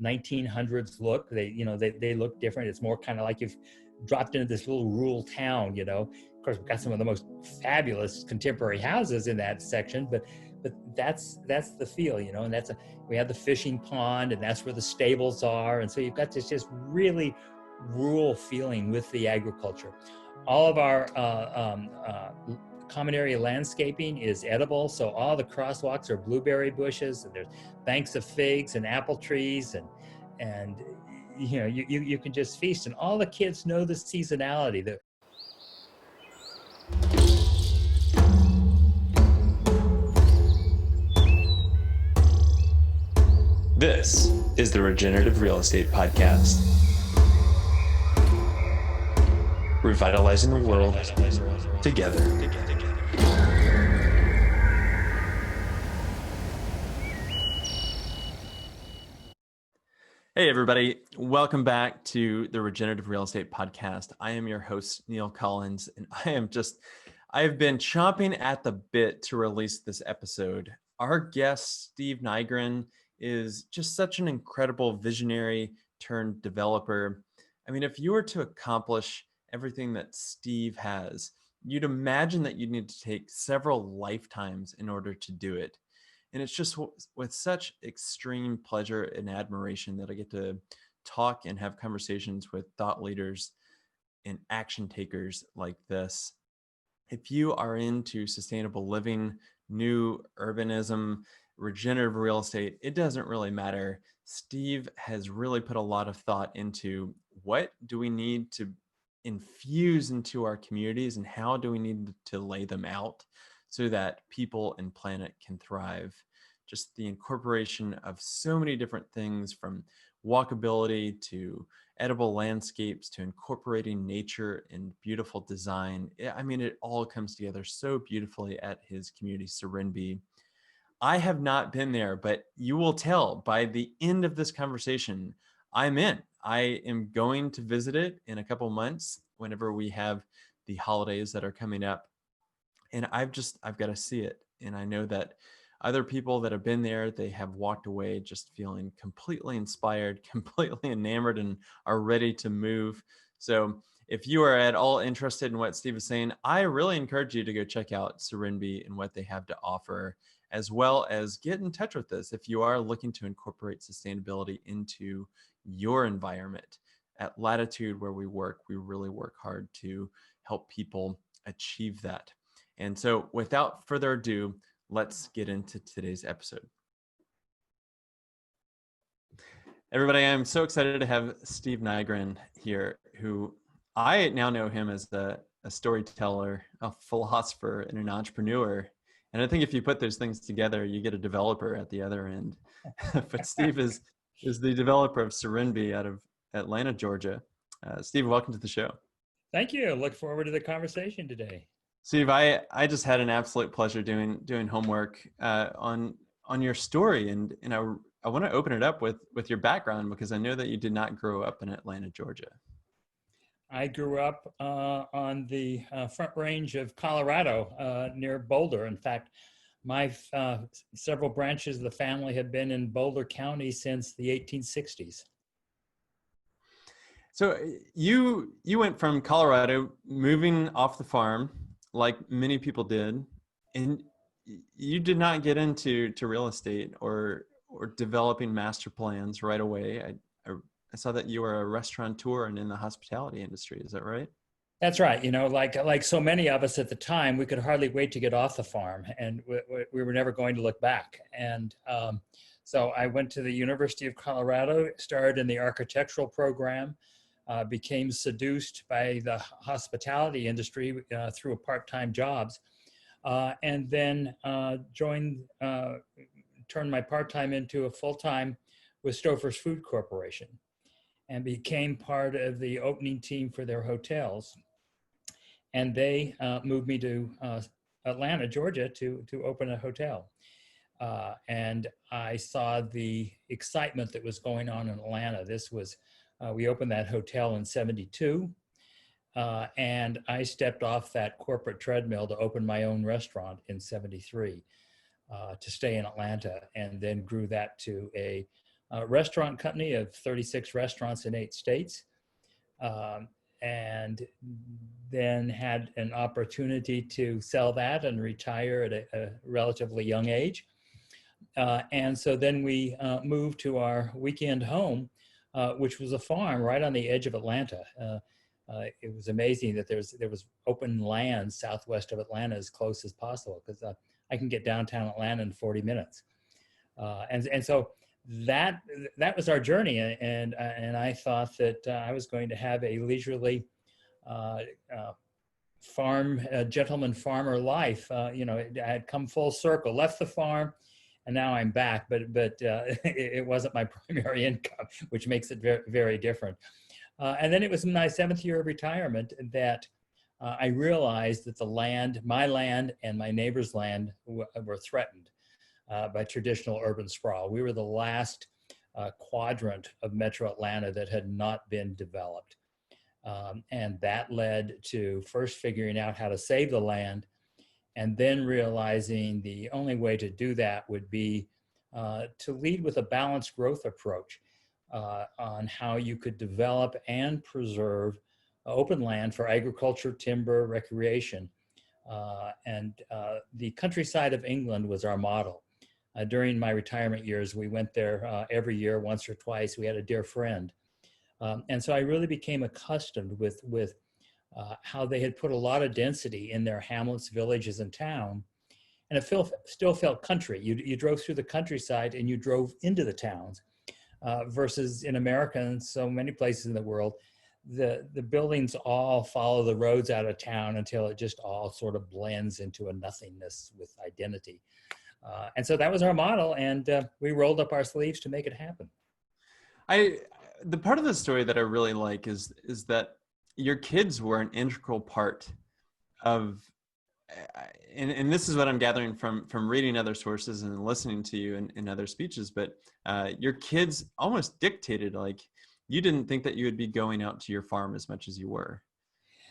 1900s look. They look different. It's more kind of like you've dropped into this little rural town, Of course, we've got some of the most fabulous contemporary houses in that section, but that's the feel, and we have the fishing pond, and that's where the stables are. And so you've got this just really rural feeling with the agriculture. All of our common area landscaping is edible. So all the crosswalks are blueberry bushes, and there's banks of figs and apple trees, and you can just feast. And all the kids know the seasonality. This is the Regenerative Real Estate Podcast. Revitalizing the world together. Hey everybody, welcome back to the Regenerative Real Estate Podcast. I am your host, Neil Collins, and I have been chomping at the bit to release this episode. Our guest, Steve Nygren, is just such an incredible visionary turned developer. I mean, if you were to accomplish everything that Steve has, you'd imagine that you'd need to take several lifetimes in order to do it. And it's just with such extreme pleasure and admiration that I get to talk and have conversations with thought leaders and action takers like this. If you are into sustainable living, new urbanism, regenerative real estate, it doesn't really matter. Steve has really put a lot of thought into what do we need to infuse into our communities and how do we need to lay them out so that people and planet can thrive. Just the incorporation of so many different things, from walkability to edible landscapes to incorporating nature and beautiful design. I mean, it all comes together so beautifully at his community, Serenbe. I have not been there, but you will tell by the end of this conversation, I'm in. I am going to visit it in a couple months whenever we have the holidays that are coming up. And I've got to see it. And I know that other people that have been there, they have walked away just feeling completely inspired, completely enamored, and are ready to move. So if you are at all interested in what Steve is saying, I really encourage you to go check out Serenbe and what they have to offer, as well as get in touch with us if you are looking to incorporate sustainability into your environment. At Latitude, where we work, we really work hard to help people achieve that. And so without further ado, let's get into today's episode. Everybody, I'm so excited to have Steve Nygren here, who I now know him as a storyteller, a philosopher, and an entrepreneur. And I think if you put those things together, you get a developer at the other end. But Steve is the developer of Serenbe out of Atlanta, Georgia. Steve, welcome to the show. Thank you. Look forward to the conversation today. Steve, I just had an absolute pleasure doing homework on your story, and I want to open it up with your background, because I know that you did not grow up in Atlanta, Georgia. I grew up on the front range of Colorado near Boulder. In fact, my several branches of the family have been in Boulder County since the 1860s. So you went from Colorado, moving off the farm, like many people did, and you did not get into real estate or developing master plans right away. I saw that you were a restaurateur and in the hospitality industry. Is that right? That's right. Like so many of us at the time, we could hardly wait to get off the farm, and we were never going to look back. And so I went to the University of Colorado, started in the architectural program, became seduced by the hospitality industry through part-time jobs, and then turned my part-time into a full-time with Stouffer's Food Corporation, and became part of the opening team for their hotels. And they moved me to Atlanta, Georgia, to open a hotel. And I saw the excitement that was going on in Atlanta. We opened that hotel in '72, and I stepped off that corporate treadmill to open my own restaurant in '73 to stay in Atlanta, and then grew that to a restaurant company of 36 restaurants in 8 states. And then had an opportunity to sell that and retire at a relatively young age. And so then we moved to our weekend home, which was a farm right on the edge of Atlanta. It was amazing that there was open land southwest of Atlanta as close as possible, because I can get downtown Atlanta in 40 minutes. And so that was our journey, and I thought that I was going to have a leisurely gentleman farmer life. I had come full circle, left the farm, and now I'm back. But it wasn't my primary income, which makes it very, very different. And then it was in my 7th year of retirement that I realized that my land and my neighbor's land were threatened by traditional urban sprawl. We were the last quadrant of Metro Atlanta that had not been developed. And that led to first figuring out how to save the land, and then realizing the only way to do that would be to lead with a balanced growth approach on how you could develop and preserve open land for agriculture, timber, recreation. And the countryside of England was our model. During my retirement years, we went there every year, once or twice. We had a dear friend. And so I really became accustomed with how they had put a lot of density in their hamlets, villages, and town. And it still felt country. You drove through the countryside and you drove into the towns, versus in America and so many places in the world, the buildings all follow the roads out of town until it just all sort of blends into a nothingness with identity. And so that was our model, and we rolled up our sleeves to make it happen. The part of the story that I really like is that your kids were an integral part of, and this is what I'm gathering from reading other sources and listening to you in other speeches, but your kids almost dictated, like, you didn't think that you would be going out to your farm as much as you were.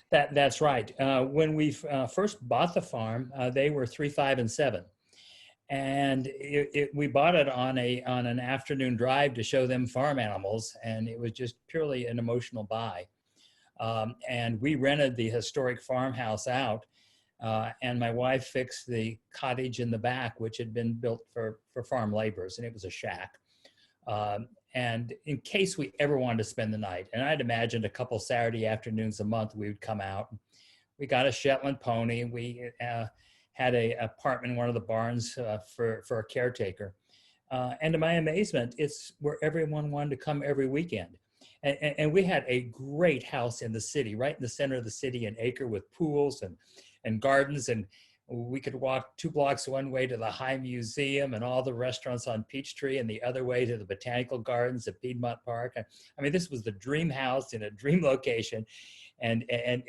That's right. When we first bought the farm, they were 3, 5, and 7. And we bought it on an afternoon drive to show them farm animals, and it was just purely an emotional buy. And we rented the historic farmhouse out, and my wife fixed the cottage in the back, which had been built for farm laborers, and it was a shack. And in case we ever wanted to spend the night, and I'd imagined a couple Saturday afternoons a month, we would come out. We got a Shetland pony. We had an apartment in one of the barns for a caretaker. And to my amazement, it's where everyone wanted to come every weekend. And we had a great house in the city, right in the center of the city, an acre with pools and gardens. And we could walk 2 blocks one way to the High Museum and all the restaurants on Peachtree, and the other way to the Botanical Gardens at Piedmont Park. I mean, this was the dream house in a dream location. And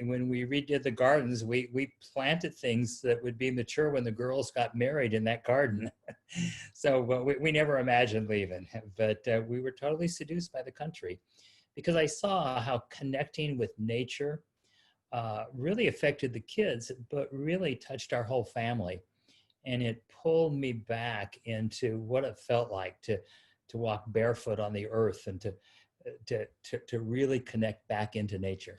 when we redid the gardens, we planted things that would be mature when the girls got married in that garden. So we never imagined leaving, but we were totally seduced by the country, because I saw how connecting with nature really affected the kids, but really touched our whole family. And it pulled me back into what it felt like to walk barefoot on the earth and to really connect back into nature.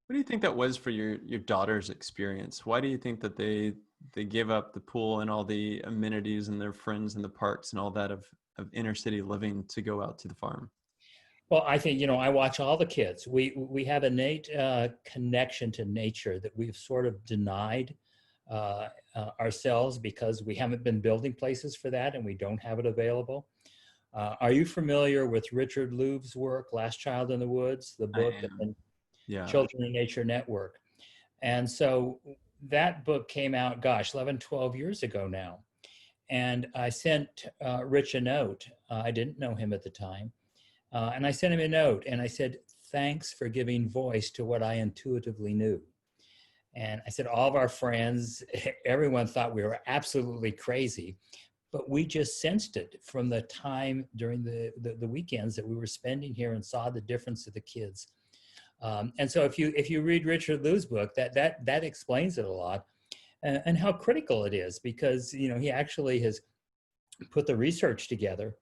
What do you think that was for your daughter's experience? Why do you think that they gave up the pool and all the amenities and their friends in the parks and all that of inner city living to go out to the farm? Well, I think, I watch all the kids. We have innate connection to nature that we've sort of denied ourselves because we haven't been building places for that and we don't have it available. Are you familiar with Richard Louve's work, Last Child in the Woods, the book, and Children in Nature Network? And so that book came out, 11, 12 years ago now. And I sent Rich a note. I didn't know him at the time. And I sent him a note and I said, thanks for giving voice to what I intuitively knew. And I said, all of our friends, everyone thought we were absolutely crazy, but we just sensed it from the time during the weekends that we were spending here and saw the difference of the kids. And so if you read Richard Louve's book, that explains it a lot, and how critical it is, because he actually has put the research together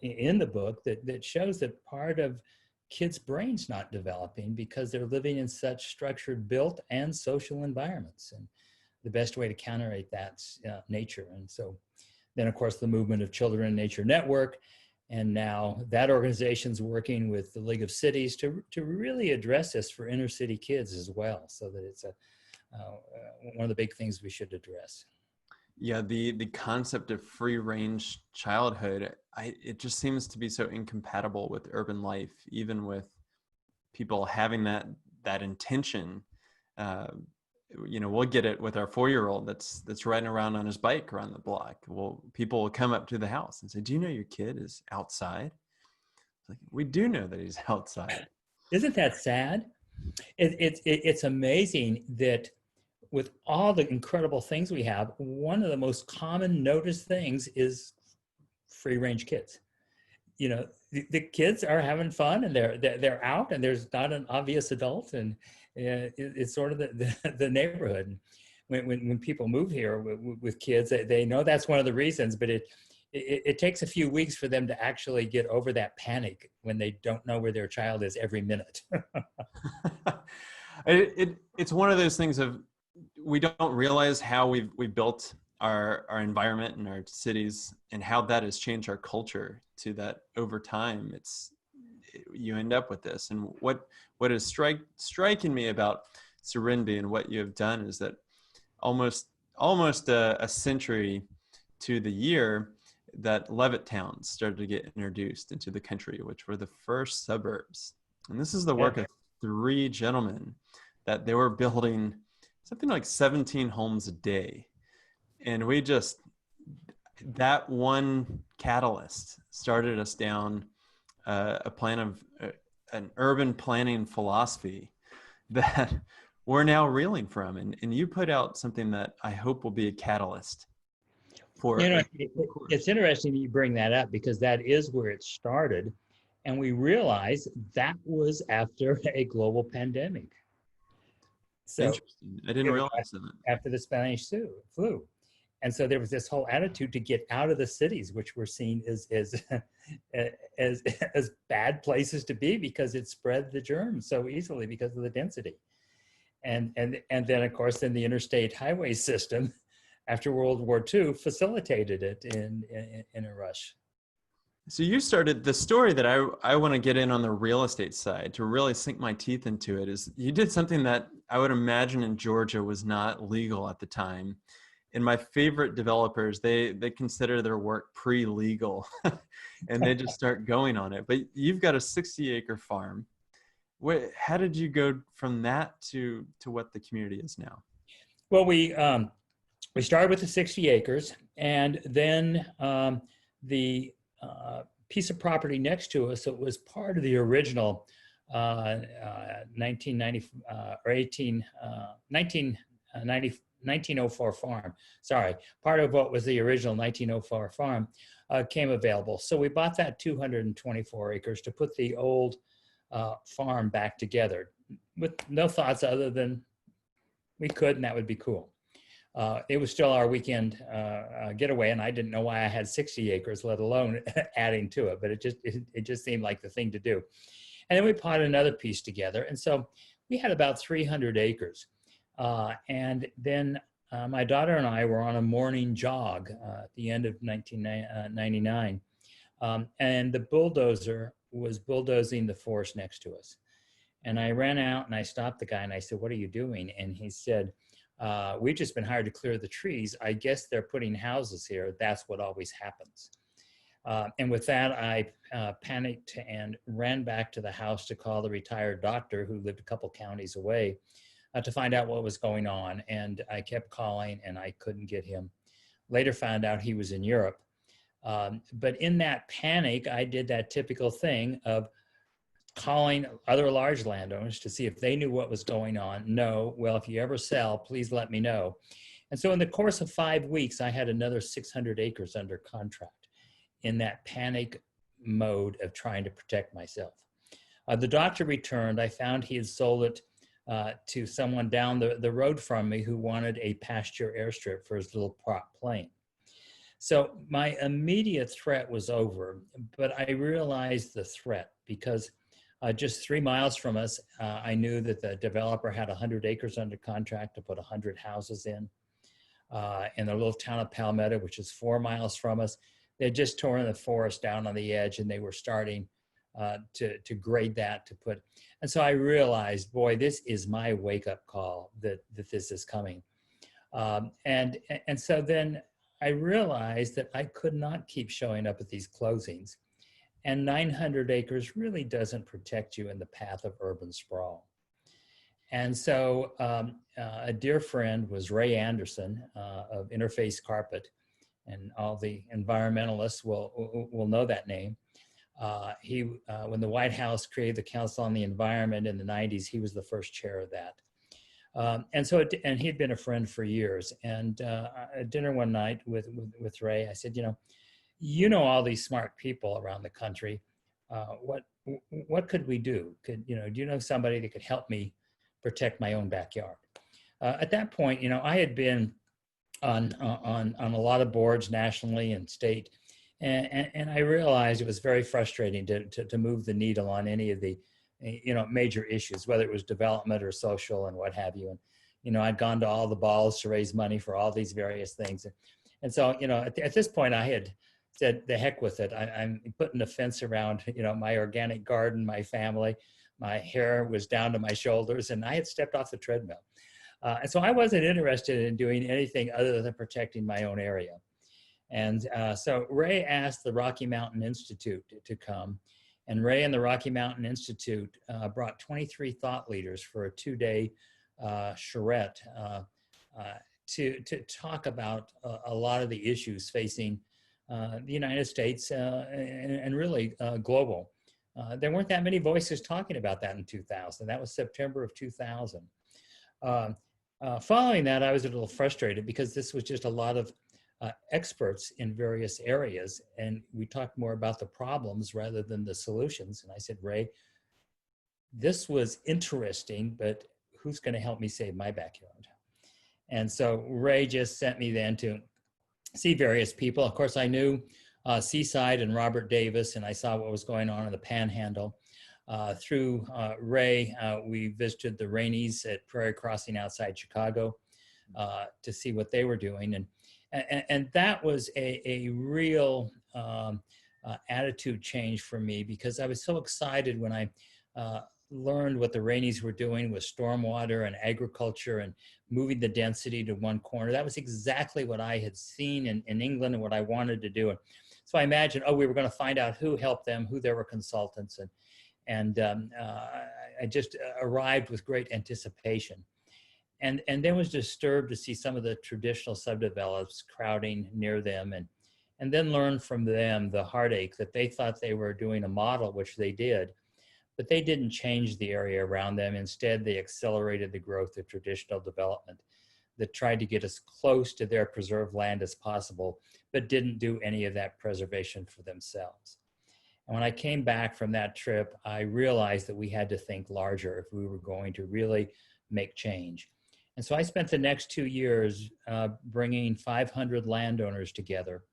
in the book that shows that part of kids' brains not developing because they're living in such structured, built, and social environments. And the best way to counteract that's nature. And so then, of course, the movement of Children in Nature Network. And now that organization's working with the League of Cities to really address this for inner city kids as well, so that it's one of the big things we should address. Yeah, the concept of free range childhood, it just seems to be so incompatible with urban life, even with people having that intention. We'll get it with our 4-year-old that's riding around on his bike around the block. Well, people will come up to the house and say, "Do you know your kid is outside?" It's like, we do know that he's outside. Isn't that sad? It's amazing that with all the incredible things we have, one of the most common noticed things is free range kids. The kids are having fun and they're out and there's not an obvious adult, and it's sort of the neighborhood. When people move here with kids, they know that's one of the reasons, but it takes a few weeks for them to actually get over that panic when they don't know where their child is every minute. It's one of those things of, we don't realize how we built our environment and our cities and how that has changed our culture to that over time. You end up with this. And what is striking me about Serenbe and what you have done is that almost a century to the year that Levitt towns started to get introduced into the country, which were the first suburbs. And this is the work of 3 gentlemen that they were building something like 17 homes a day. And that one catalyst started us down a plan of an urban planning philosophy that we're now reeling from. And you put out something that I hope will be a catalyst for. It's interesting that you bring that up, because that is where it started. And we realized that was after a global pandemic. So interesting. I didn't realize that. After the Spanish flu. And so there was this whole attitude to get out of the cities, which were seen as bad places to be because it spread the germs so easily because of the density. And then, of course, then the interstate highway system after World War II facilitated it in a rush. So you started the story that I want to get in on the real estate side to really sink my teeth into it. Is you did something that I would imagine in Georgia was not legal at the time. And my favorite developers, they consider their work pre-legal and they just start going on it. But you've got a 60-acre farm. How did you go from that to what the community is now? Well, we started with the 60 acres, and then the piece of property next to us that was part of the original 1904 farm. Sorry, part of what was the original 1904 farm came available. So we bought that 224 acres to put the old farm back together with no thoughts other than we could and that would be cool. It was still our weekend getaway, and I didn't know why I had 60 acres, let alone adding to it, but it just seemed like the thing to do. And then we put another piece together, and so we had about 300 acres. And then my daughter and I were on a morning jog at the end of 1999, and the bulldozer was bulldozing the forest next to us. And I ran out and I stopped the guy and I said, "What are you doing?" And he said, "We've just been hired to clear the trees. I guess they're putting houses here. That's what always happens." And with that, I panicked and ran back to the house to call the retired doctor who lived a couple counties away to find out what was going on. And I kept calling and I couldn't get him. Later found out he was in Europe. But in that panic, I did that typical thing of calling other large landowners to see if they knew what was going on. No, well, if you ever sell, please let me know. And so in the course of 5 weeks, I had another 600 acres under contract in that panic mode of trying to protect myself. The doctor returned. I found he had sold it to someone down the road from me who wanted a pasture airstrip for his little prop plane. So my immediate threat was over, but I realized the threat because just 3 miles from us, I knew that the developer had 100 acres under contract to put 100 houses in the little town of Palmetto, which is 4 miles from us. They had just torn the forest down on the edge, and they were starting to grade that to put. And so I realized, boy, this is my wake-up call that this is coming. And so then I realized that I could not keep showing up at these closings. And 900 acres really doesn't protect you in the path of urban sprawl. And so a dear friend was Ray Anderson of Interface Carpet, and all the environmentalists will know that name. When the White House created the Council on the Environment in the 90s, he was the first chair of that. And he'd been a friend for years. And at dinner one night with Ray, I said, you know all these smart people around the country. What could we do? Do you know somebody that could help me protect my own backyard? At that point, I had been on a lot of boards nationally and state, and I realized it was very frustrating to move the needle on any of the major issues, whether it was development or social and what have you. And I'd gone to all the balls to raise money for all these various things, and so at this point I had said, the heck with it. I'm putting a fence around, my organic garden, my family. My hair was down to my shoulders, and I had stepped off the treadmill. And so I wasn't interested in doing anything other than protecting my own area. And so Ray asked the Rocky Mountain Institute to come. And Ray and the Rocky Mountain Institute brought 23 thought leaders for a 2-day charrette to talk about a lot of the issues facing the United States and really global. There weren't that many voices talking about that in 2000. That was September of 2000. Following that, I was a little frustrated because this was just a lot of experts in various areas, and we talked more about the problems rather than the solutions. And I said, Ray, this was interesting, but who's going to help me save my backyard? And so Ray just sent me then to see various people. Of course, I knew Seaside and Robert Davis, and I saw what was going on in the Panhandle. Through Ray, we visited the Rainies at Prairie Crossing outside Chicago to see what they were doing. And that was a real attitude change for me, because I was so excited when I learned what the Rainies were doing with stormwater and agriculture and moving the density to one corner. That was exactly what I had seen in England and what I wanted to do. And so I imagined, we were going to find out who helped them, who there were consultants, and I just arrived with great anticipation. And then was disturbed to see some of the traditional subdevelopers crowding near them, and then learned from them the heartache that they thought they were doing a model, which they did, but they didn't change the area around them. Instead, they accelerated the growth of traditional development that tried to get as close to their preserved land as possible, but didn't do any of that preservation for themselves. And when I came back from that trip, I realized that we had to think larger if we were going to really make change. And so I spent the next 2 years bringing 500 landowners together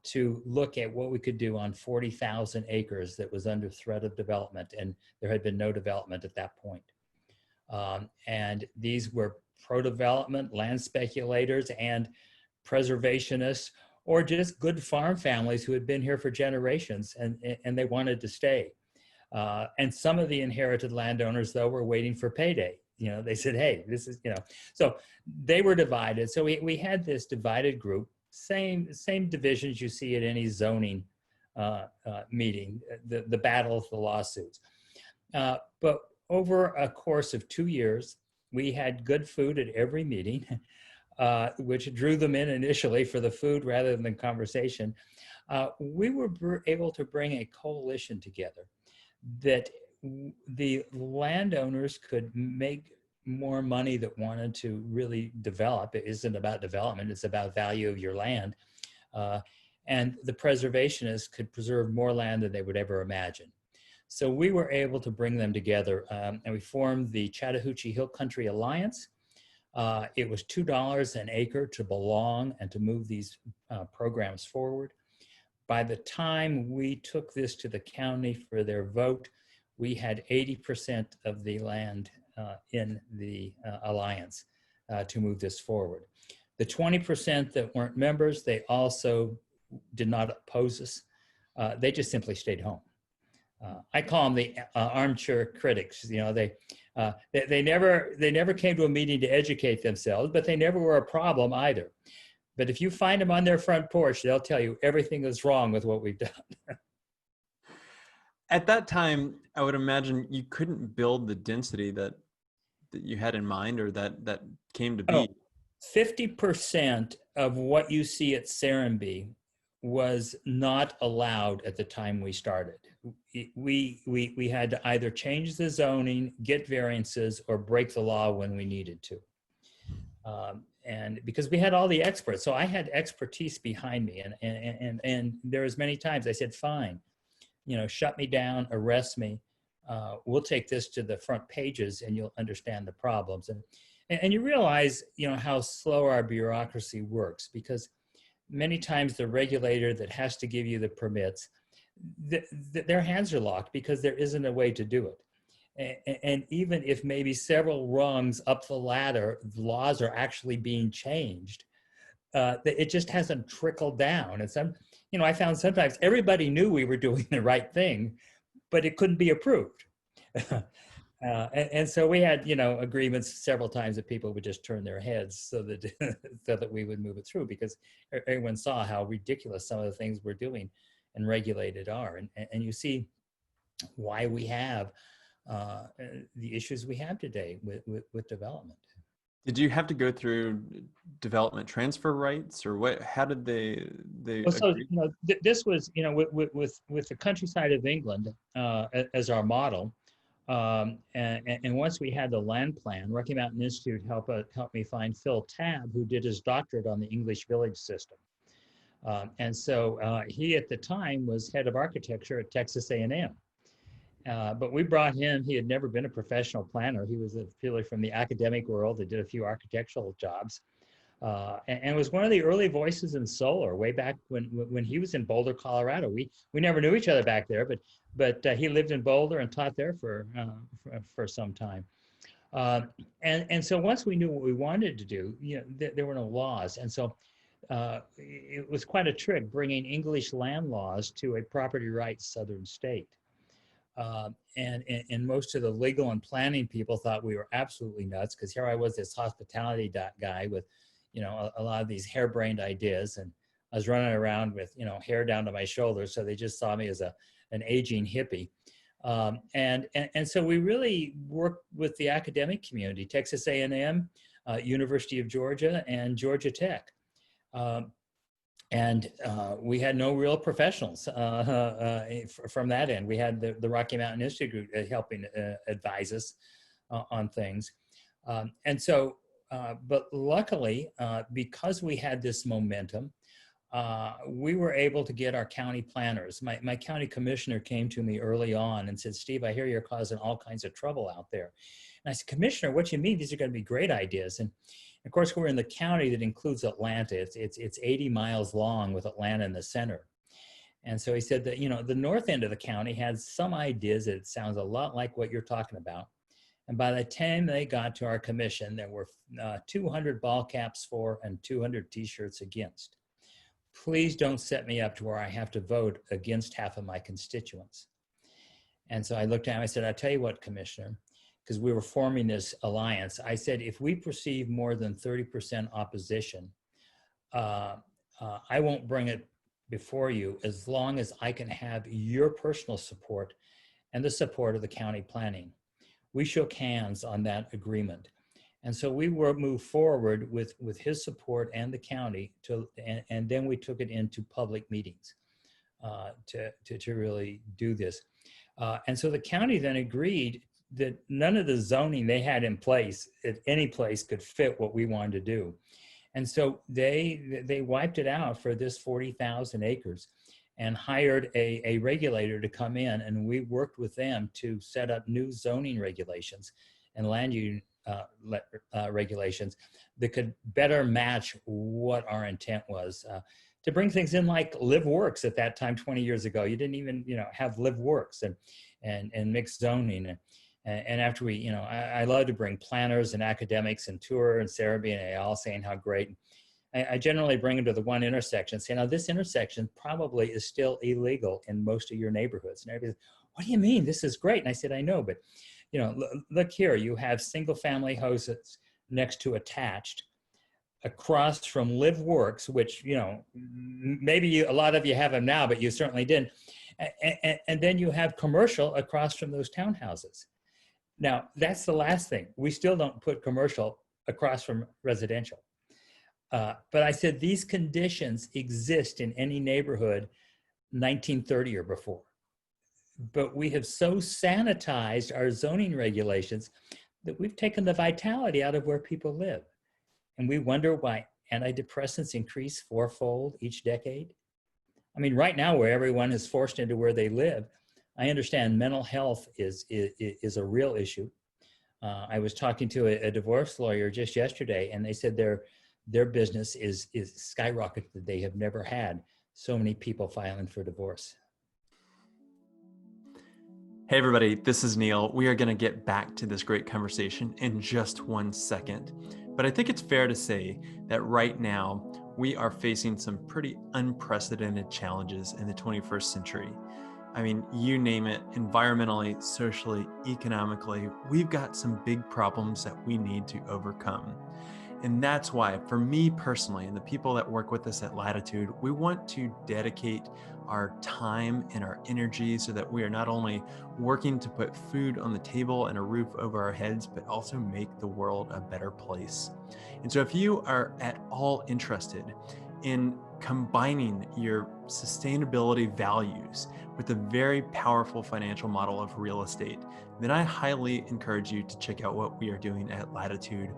to look at what we could do on 40,000 acres that was under threat of development, and there had been no development at that point. And these were pro-development, land speculators, and preservationists, or just good farm families who had been here for generations and they wanted to stay. And some of the inherited landowners, though, were waiting for payday. They said, hey, this is, so they were divided. So we had this divided group, same divisions you see at any zoning meeting, the battle of the lawsuits. But over a course of 2 years, we had good food at every meeting, which drew them in initially for the food rather than the conversation. We were able to bring a coalition together that the landowners could make more money that wanted to really develop. It isn't about development, it's about value of your land. And the preservationists could preserve more land than they would ever imagine. So we were able to bring them together, and we formed the Chattahoochee Hill Country Alliance. It was $2 an acre to belong and to move these programs forward. By the time we took this to the county for their vote, we had 80% of the land in the alliance to move this forward. The 20% that weren't members, they also did not oppose us. They just simply stayed home. I call them the armchair critics. You know, they never came to a meeting to educate themselves, but they never were a problem either. But if you find them on their front porch, they'll tell you everything is wrong with what we've done. At that time, I would imagine you couldn't build the density that you had in mind, or that came to be. 50% of what you see at Serenbe was not allowed at the time we started. We had to either change the zoning, get variances, or break the law when we needed to. And because we had all the experts, so I had expertise behind me, and there was many times I said, fine, you know, shut me down, arrest me. We'll take this to the front pages and you'll understand the problems. And you realize, you know, how slow our bureaucracy works, because many times the regulator that has to give you the permits, their hands are locked because there isn't a way to do it. And even if maybe several rungs up the ladder, the laws are actually being changed, it just hasn't trickled down. And some, you know, I found sometimes everybody knew we were doing the right thing, but it couldn't be approved. And so we had, you know, agreements several times that people would just turn their heads so that so that we would move it through, because everyone saw how ridiculous some of the things we're doing and regulated are. And you see why we have the issues we have today with development. Did you have to go through development transfer rights, or what? How did they Well, so, agree? you know, this was, you know, with the countryside of England as our model. And once we had the land plan, Rocky Mountain Institute helped me find Phil Tabb, who did his doctorate on the English village system. And so he at the time was head of architecture at Texas A&M. But we brought him. He had never been a professional planner. He was really from the academic world that did a few architectural jobs, and was one of the early voices in solar way back when he was in Boulder, Colorado. We never knew each other back there, but he lived in Boulder and taught there for some time. And so once we knew what we wanted to do, you know, there were no laws, and so it was quite a trick bringing English land laws to a property rights southern state. And most of the legal and planning people thought we were absolutely nuts, because here I was, this hospitality guy with, you know, a lot of these harebrained ideas, and I was running around with, you know, hair down to my shoulders, so they just saw me as an aging hippie. And so we really worked with the academic community, Texas A&M, University of Georgia, and Georgia Tech. And we had no real professionals from that end. We had the Rocky Mountain Institute helping advise us on things. And so, but luckily, because we had this momentum, we were able to get our county planners. My county commissioner came to me early on and said, Steve, I hear you're causing all kinds of trouble out there. And I said, Commissioner, what do you mean? These are going to be great ideas. And of course, we're in the county that includes Atlanta. It's 80 miles long with Atlanta in the center. And so he said that, you know, the north end of the county had some ideas that sounds a lot like what you're talking about. And by the time they got to our commission, there were 200 ball caps for and 200 t-shirts against. Please don't set me up to where I have to vote against half of my constituents. And so I looked at him, I said, I'll tell you what, Commissioner, because we were forming this alliance. I said, if we perceive more than 30% opposition, I won't bring it before you as long as I can have your personal support and the support of the county planning. We shook hands on that agreement. And so we moved forward with his support and the county and then we took it into public meetings to really do this. And so the county then agreed that none of the zoning they had in place at any place could fit what we wanted to do. And so they wiped it out for this 40,000 acres and hired a regulator to come in, and we worked with them to set up new zoning regulations and land use regulations that could better match what our intent was. To bring things in like live works at that time, 20 years ago, you didn't even, have live works and mixed zoning. And after we, I love to bring planners and academics and tour and Serenbe and they all saying how great. I generally bring them to the one intersection, saying, now this intersection probably is still illegal in most of your neighborhoods. And everybody says, what do you mean? This is great. And I said, I know, but look here, you have single family houses next to attached across from live works, which, maybe a lot of you have them now, but you certainly didn't. And then you have commercial across from those townhouses. Now, that's the last thing. We still don't put commercial across from residential. But I said, these conditions exist in any neighborhood 1930 or before. But we have so sanitized our zoning regulations that we've taken the vitality out of where people live. And we wonder why antidepressants increase fourfold each decade. I mean, right now where everyone is forced into where they live, I understand mental health is a real issue. I was talking to a divorce lawyer just yesterday, and they said their business is skyrocketed. They have never had so many people filing for divorce. Hey everybody, this is Neil. We are going to get back to this great conversation in just 1 second. But I think it's fair to say that right now we are facing some pretty unprecedented challenges in the 21st century. I mean, you name it, environmentally, socially, economically, we've got some big problems that we need to overcome. And that's why, for me personally, and the people that work with us at Latitude, we want to dedicate our time and our energy so that we are not only working to put food on the table and a roof over our heads, but also make the world a better place. And so if you are at all interested in combining your sustainability values with a very powerful financial model of real estate, then I highly encourage you to check out what we are doing at Latitude.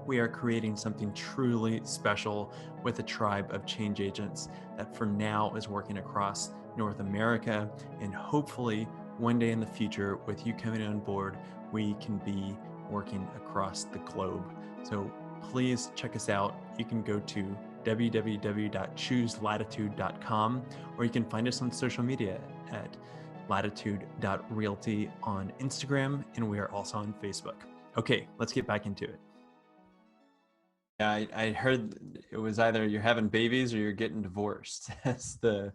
We are creating something truly special with a tribe of change agents that for now is working across North America, and hopefully one day in the future with you coming on board, we can be working across the globe. So please check us out. You can go to www.chooselatitude.com, or you can find us on social media at latitude.realty on Instagram, and we are also on Facebook. Okay, let's get back into it. Yeah, I heard it was either you're having babies or you're getting divorced. That's the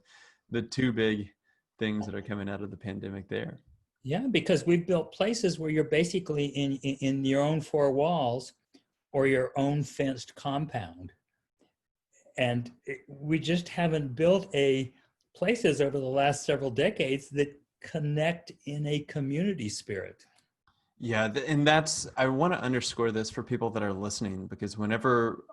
two big things that are coming out of the pandemic there. Yeah, because we've built places where you're basically in your own four walls or your own fenced compound. And we just haven't built places over the last several decades that connect in a community spirit. Yeah, and I want to underscore this for people that are listening, because whenever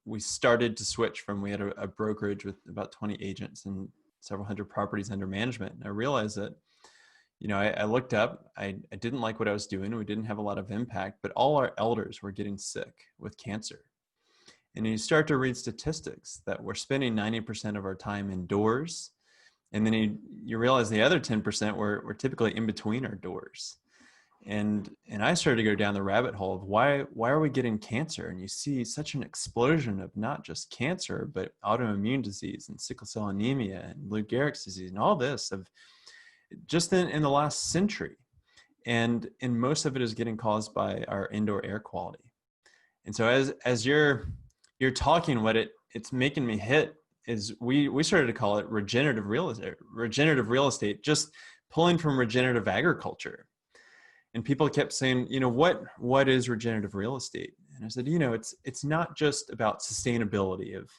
we started to switch from, we had a brokerage with about 20 agents and several hundred properties under management. And I realized that, I looked up, I didn't like what I was doing. We didn't have a lot of impact, but all our elders were getting sick with cancer. And you start to read statistics that we're spending 90% of our time indoors. And then you realize the other 10% we're typically in between our doors. And I started to go down the rabbit hole of why are we getting cancer? And you see such an explosion of not just cancer, but autoimmune disease and sickle cell anemia and Lou Gehrig's disease and all this of just in the last century. And most of it is getting caused by our indoor air quality. And so as you're talking, what it's making me hit is we started to call it regenerative real estate, just pulling from regenerative agriculture. And people kept saying, what is regenerative real estate? And I said, it's not just about sustainability of,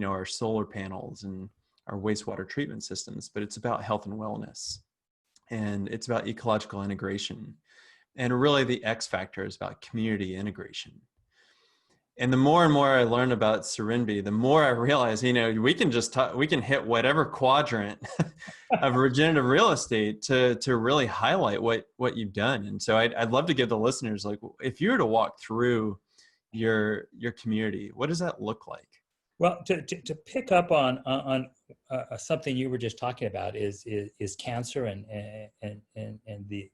our solar panels and our wastewater treatment systems, but it's about health and wellness. And it's about ecological integration. And really the X factor is about community integration. And the more and more I learn about Serenbe, the more I realize, we can hit whatever quadrant of regenerative real estate to really highlight what you've done. And so I'd love to give the listeners, if you were to walk through your community, what does that look like? Well, to pick up on something you were just talking about is cancer and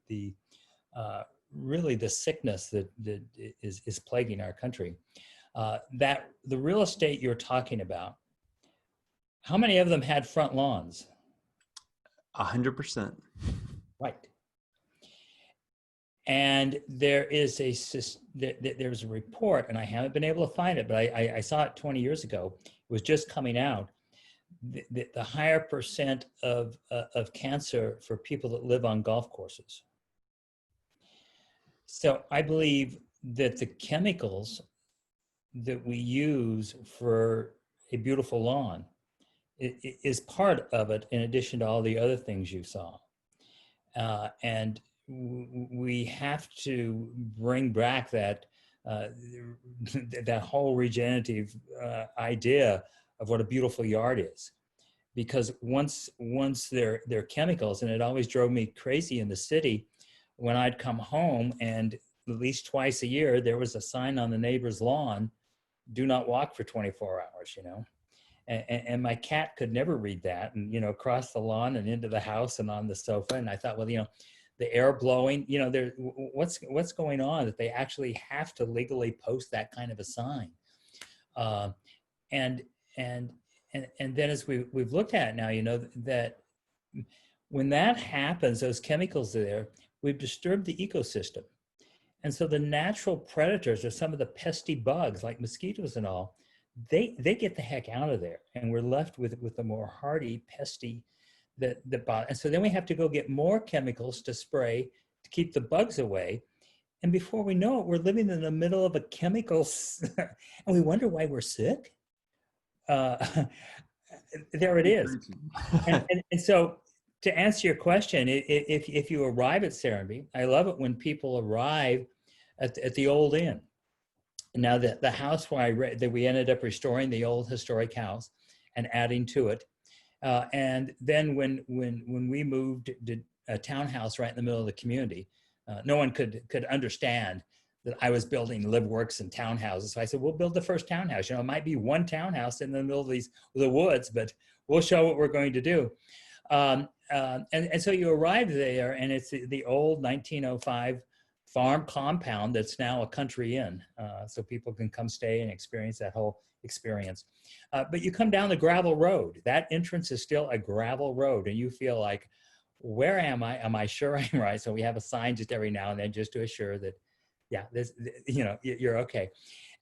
the really the sickness that is plaguing our country. That the real estate you're talking about, how many of them had front lawns? 100%. Right. And there's a report, and I haven't been able to find it, but I saw it 20 years ago. It was just coming out. The higher percent of cancer for people that live on golf courses. So I believe that the chemicals that we use for a beautiful lawn is part of it, in addition to all the other things you saw. And we have to bring back that that whole regenerative idea of what a beautiful yard is. Because once they're chemicals, and it always drove me crazy in the city when I'd come home and at least twice a year there was a sign on the neighbor's lawn, "Do not walk for 24 hours," you know. And my cat could never read that, and, you know, across the lawn and into the house and on the sofa. And I thought, well, you know, the air blowing, you know, what's going on that they actually have to legally post that kind of a sign. And then as we've looked at it now, you know, that when that happens, those chemicals are there, we've disturbed the ecosystem. And so the natural predators are some of the pesky bugs like mosquitoes and all, they get the heck out of there. And we're left with the more hardy, pesky, and so then we have to go get more chemicals to spray to keep the bugs away. And before we know it, we're living in the middle of a chemical, and we wonder why we're sick. There it is. And so to answer your question, if you arrive at Serenbe, I love it when people arrive at the old inn. Now the house that we ended up restoring, the old historic house and adding to it. And then when we moved to a townhouse right in the middle of the community, no one could understand that I was building live works and townhouses. So I said, we'll build the first townhouse. You know, it might be one townhouse in the middle of the woods, but we'll show what we're going to do. And so you arrive there, and it's the old 1905 farm compound that's now a country inn. So people can come stay and experience that whole experience. But you come down the gravel road. That entrance is still a gravel road, and you feel like, where am I? Am I sure I'm right? So we have a sign just every now and then just to assure that, yeah, this, you know, you're okay.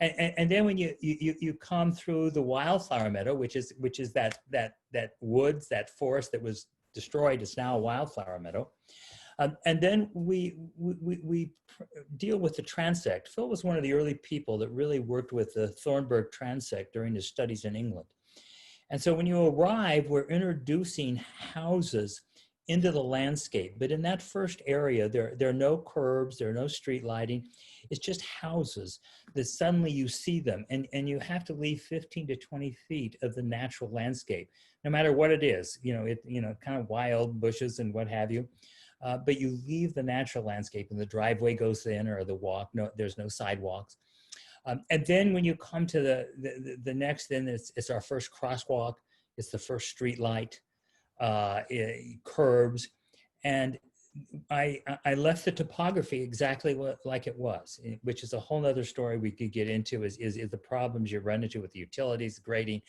And then when you come through the wildflower meadow, which is that woods, that forest that was destroyed, is now a wildflower meadow. And then we deal with the transect. Phil was one of the early people that really worked with the Thornburg transect during his studies in England. And so when you arrive, we're introducing houses into the landscape. But in that first area, there are no curbs, there are no street lighting. It's just houses that suddenly you see them, and you have to leave 15 to 20 feet of the natural landscape, no matter what it is, kind of wild bushes and what have you. But you leave the natural landscape, and the driveway goes in, or the walk. No, there's no sidewalks. And then when you come to the next, then it's our first crosswalk. It's the first street light, curbs, and I left the topography exactly like it was, which is a whole nother story we could get into. Is the problems you run into with the utilities, grading,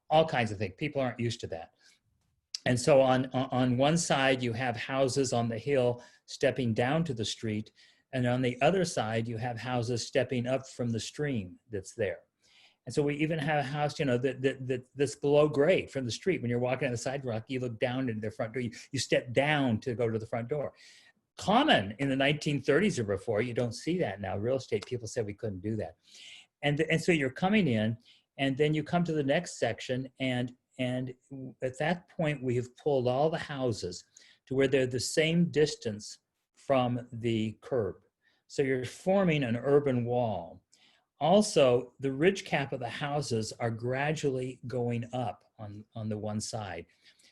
all kinds of things. People aren't used to that. And so on one side, you have houses on the hill stepping down to the street. And on the other side, you have houses stepping up from the stream that's there. And so we even have a house, that's below grade from the street. When you're walking on the sidewalk, you look down into the front door. You step down to go to the front door. Common in the 1930s or before. You don't see that now. Real estate people said we couldn't do that. And so you're coming in, and then you come to the next section, and at that point, we have pulled all the houses to where they're the same distance from the curb. So you're forming an urban wall. Also, the ridge cap of the houses are gradually going up on the one side.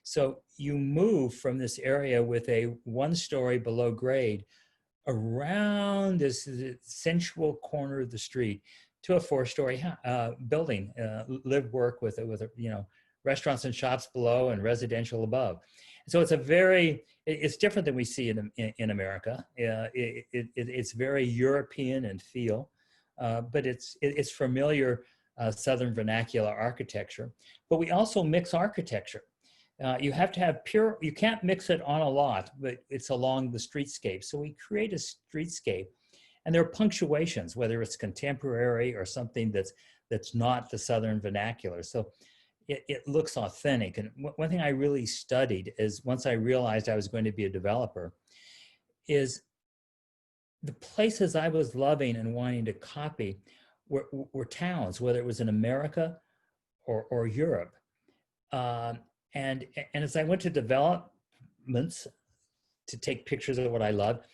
So you move from this area with a one-story below grade around this sensual corner of the street to a four-story building, live work with restaurants and shops below and residential above. So it's different than we see in America. It's very European in feel, but it's familiar Southern vernacular architecture. But we also mix architecture. You have to have you can't mix it on a lot, but it's along the streetscape. So we create a streetscape, and there are punctuations, whether it's contemporary or something that's not the Southern vernacular. So it looks authentic. And one thing I really studied is, once I realized I was going to be a developer, is the places I was loving and wanting to copy were towns, whether it was in America or Europe. And as I went to developments to take pictures of what I loved,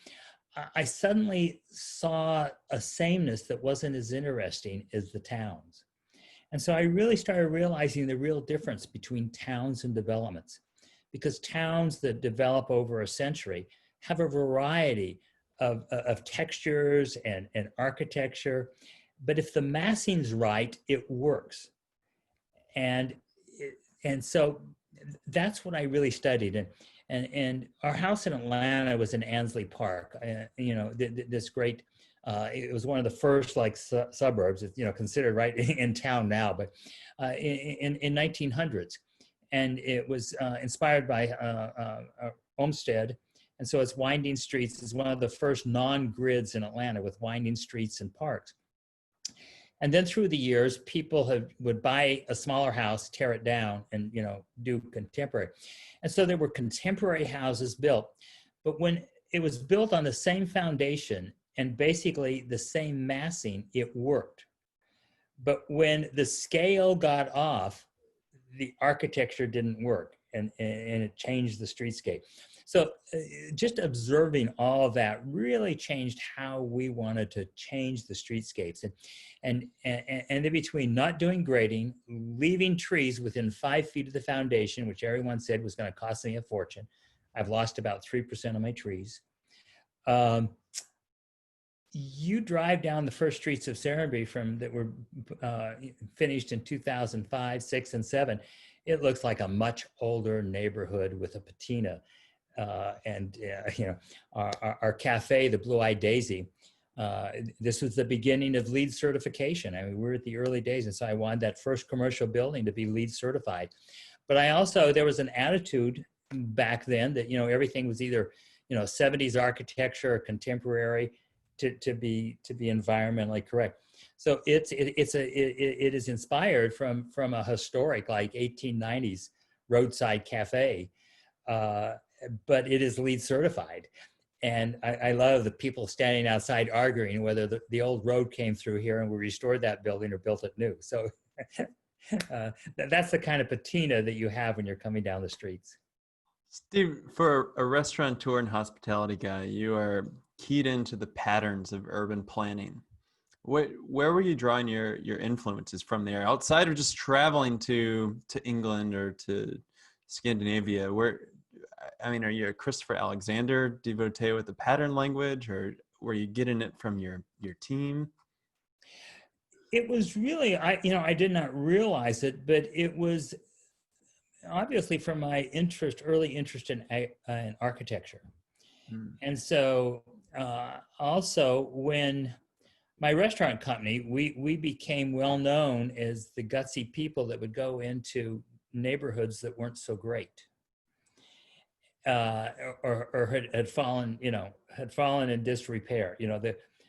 I suddenly saw a sameness that wasn't as interesting as the towns. And so I really started realizing the real difference between towns and developments, because towns that develop over a century have a variety of textures and architecture. But if the massing's right, it works. And so that's what I really studied. And our house in Atlanta was in Ansley Park. This great, it was one of the first suburbs. It's considered right in town now, but in 1900s, and it was inspired by Olmsted, and so it's winding streets. It's one of the first non-grids in Atlanta with winding streets and parks. And then through the years, people would buy a smaller house, tear it down, and do contemporary. And so there were contemporary houses built, but when it was built on the same foundation and basically the same massing, it worked. But when the scale got off, the architecture didn't work, and it changed the streetscape. So just observing all of that really changed how we wanted to change the streetscapes. And in between not doing grading, leaving trees within 5 feet of the foundation, which everyone said was going to cost me a fortune. I've lost about 3% of my trees. You drive down the first streets of Serenbe that were finished in 2005, 6, and 7. It looks like a much older neighborhood with a patina. Our cafe, the Blue-Eyed Daisy, this was the beginning of LEED certification. I mean, we're at the early days, and so I wanted that first commercial building to be LEED certified. But there was an attitude back then that, everything was either, 70s architecture or contemporary to be environmentally correct. So it is inspired from a historic, like 1890s roadside cafe, but it is LEED certified. And I love the people standing outside arguing whether the old road came through here and we restored that building or built it new. So that's the kind of patina that you have when you're coming down the streets. Steve, for a restaurateur and hospitality guy, you are keyed into the patterns of urban planning. Where were you drawing your influences from there, outside of just traveling to England or to Scandinavia? Are you a Christopher Alexander devotee with the pattern language, or were you getting it from your team? It was really, I did not realize it, but it was obviously from my early interest in architecture. And so also when my restaurant company, we became well known as the gutsy people that would go into neighborhoods that weren't so great. Or had fallen in disrepair.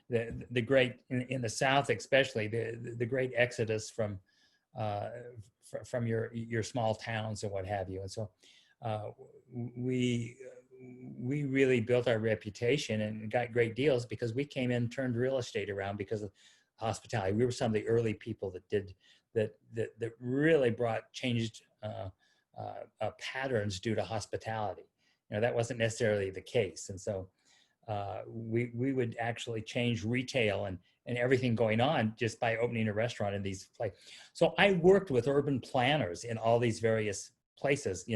The great in the South, especially the great exodus from your small towns and what have you. And so we really built our reputation and got great deals because we came in, turned real estate around because of hospitality. We were some of the early people that really changed patterns due to hospitality. That wasn't necessarily the case. And so we would actually change retail and everything going on just by opening a restaurant in these places. So I worked with urban planners in all these various places,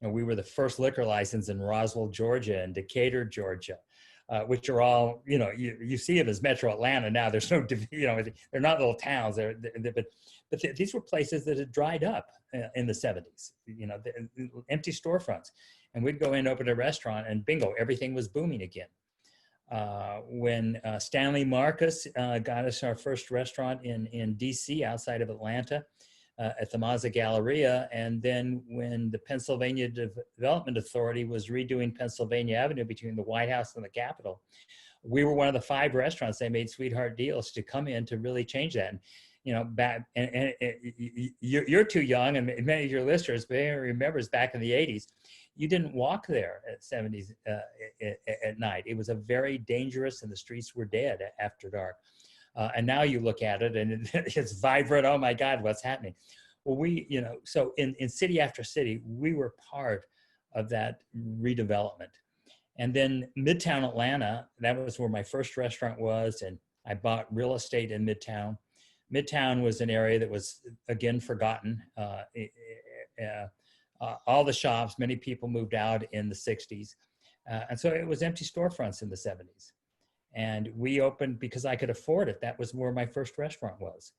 we were the first liquor license in Roswell, Georgia, and Decatur, Georgia, which are all, you see them as Metro Atlanta now. There's no, they're not little towns. But these were places that had dried up in the 70s, empty storefronts. And we'd go in, open a restaurant, and bingo, everything was booming again. When Stanley Marcus got us our first restaurant in DC outside of Atlanta at the Mazda Galleria. And then when the Pennsylvania Development Authority was redoing Pennsylvania Avenue between the White House and the Capitol, we were one of the 5 restaurants they made sweetheart deals to come in to really change that. And, you know, back, and you're too young, and many of your listeners may remembers back in the 80s, you didn't walk there at 70s at night. It was a very dangerous, and the streets were dead after dark. And now you look at it and it's vibrant. Oh my God, what's happening? Well, we, you know, so in city after city, we were part of that redevelopment. And then Midtown Atlanta, that was where my first restaurant was. And I bought real estate in Midtown. Midtown was an area that was, again, forgotten. All the shops, many people moved out in the 60s. And so it was empty storefronts in the 70s. And we opened because I could afford it. That was where my first restaurant was.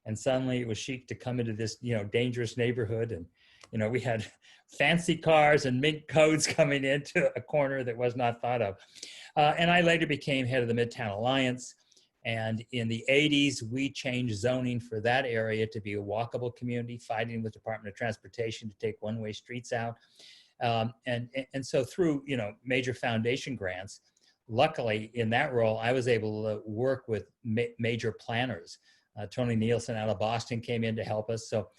And suddenly it was chic to come into this, you know, dangerous neighborhood. And, you know, we had fancy cars and mink codes coming into a corner that was not thought of. And I later became head of the Midtown Alliance. And in the 80s, we changed zoning for that area to be a walkable community, fighting with the Department of Transportation to take one-way streets out. And so through, you know, major foundation grants, luckily in that role, I was able to work with major planners. Tony Nielsen out of Boston came in to help us. So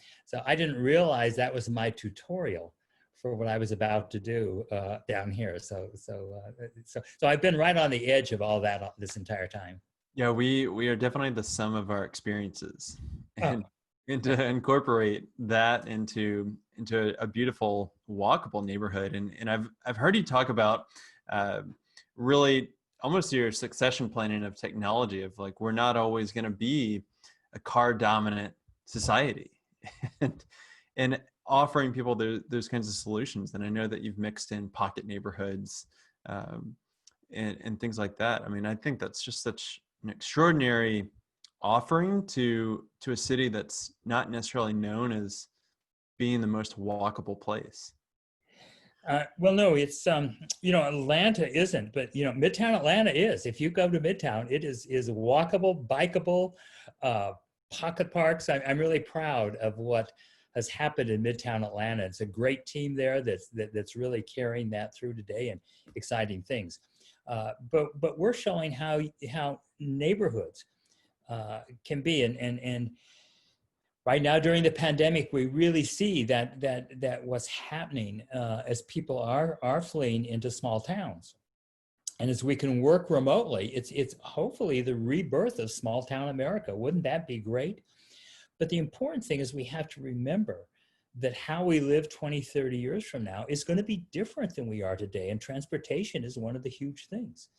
I didn't realize that was my tutorial for what I was about to do down here. So I've been right on the edge of all that this entire time. Yeah, we are definitely the sum of our experiences, and to incorporate that into a beautiful walkable neighborhood. And I've heard you talk about really almost your succession planning of technology, of like, we're not always going to be a car dominant society, and offering people those kinds of solutions. And I know that you've mixed in pocket neighborhoods and things like that. I mean, I think that's just such an extraordinary offering to a city that's not necessarily known as being the most walkable place. Well, no, it's, you know, Atlanta isn't, but, you know, Midtown Atlanta is. If you go to Midtown, it is walkable, bikeable, pocket parks. I'm really proud of what has happened in Midtown Atlanta. It's a great team there that's really carrying that through today, and exciting things. But we're showing how neighborhoods can be, and right now during the pandemic, we really see that what's happening as people are fleeing into small towns, and as we can work remotely, it's hopefully the rebirth of small town America. Wouldn't that be great? But the important thing is we have to remember that how we live 20, 30 years from now is going to be different than we are today. And transportation is one of the huge things.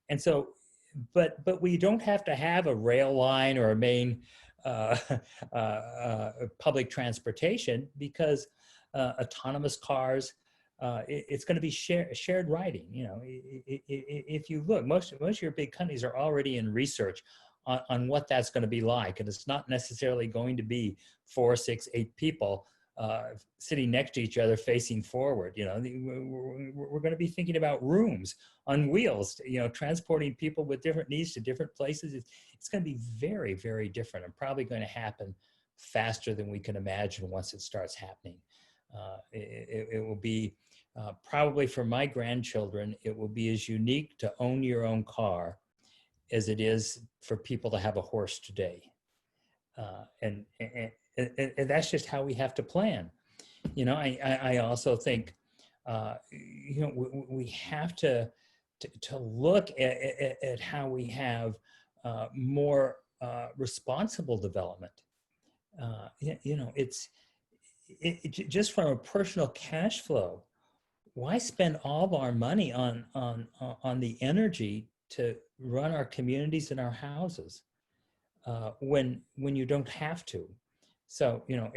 And so, but we don't have to have a rail line or a main public transportation, because autonomous cars, it's going to be shared riding. You know, if you look, most of your big companies are already in research on what that's going to be like. And it's not necessarily going to be 4, 6, 8 people sitting next to each other facing forward. You know, we're going to be thinking about rooms on wheels, you know, transporting people with different needs to different places. It's going to be very, very different, and probably going to happen faster than we can imagine once it starts happening. It will be probably, for my grandchildren, it will be as unique to own your own car as it is for people to have a horse today. And that's just how we have to plan. You know, I also think, you know, we have to look at how we have more responsible development. You know, it's just from a personal cash flow. Why spend all of our money on the energy to run our communities and our houses when you don't have to? So, you know,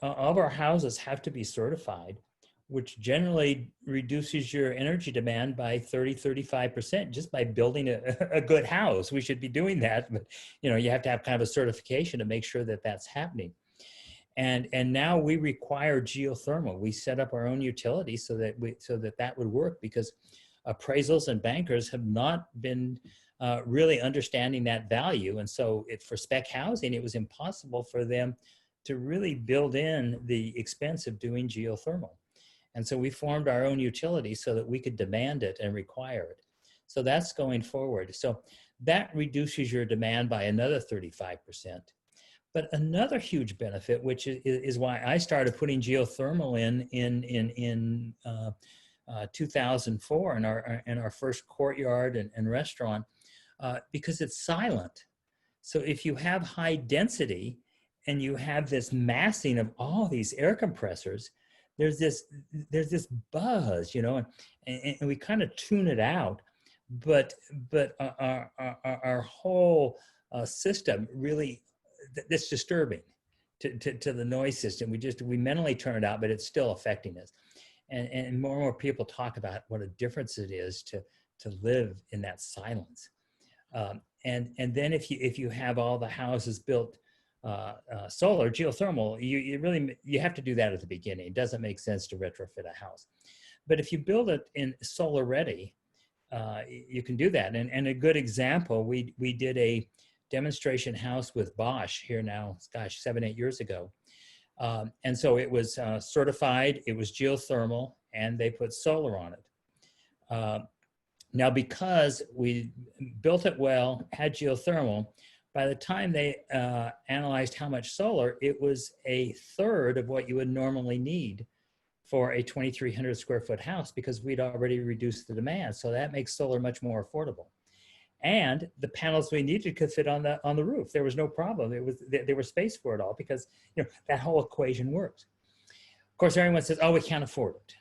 all of our houses have to be certified, which generally reduces your energy demand by 30, 35% just by building a good house. We should be doing that, but, you know, you have to have kind of a certification to make sure that that's happening. And now we require geothermal. We set up our own utility so that that would work, because appraisals and bankers have not been really understanding that value. And so for spec housing, it was impossible for them to really build in the expense of doing geothermal. And so we formed our own utility so that we could demand it and require it. So that's going forward. So that reduces your demand by another 35%. But another huge benefit, which is why I started putting geothermal in 2004 in our first courtyard and restaurant, because it's silent. So if you have high density and you have this massing of all these air compressors, there's this buzz, you know, and we kind of tune it out. But our whole system really, that's disturbing to the noise system. We mentally turn it out, but it's still affecting us. And more people talk about what a difference it is to live in that silence. And then if you have all the houses built solar, geothermal, you have to do that at the beginning. It doesn't make sense to retrofit a house. But if you build it in solar ready, you can do that. And a good example, we did a demonstration house with Bosch here now, gosh, 7-8 years ago. And so it was certified, it was geothermal, and they put solar on it. Now, because we built it well, had geothermal, by the time they analyzed how much solar, it was a third of what you would normally need for a 2,300 square foot house, because we'd already reduced the demand. So that makes solar much more affordable. And the panels we needed could fit on the roof. There was no problem. There was space for it all, because that whole equation works. Of course, everyone says, "Oh, we can't afford it."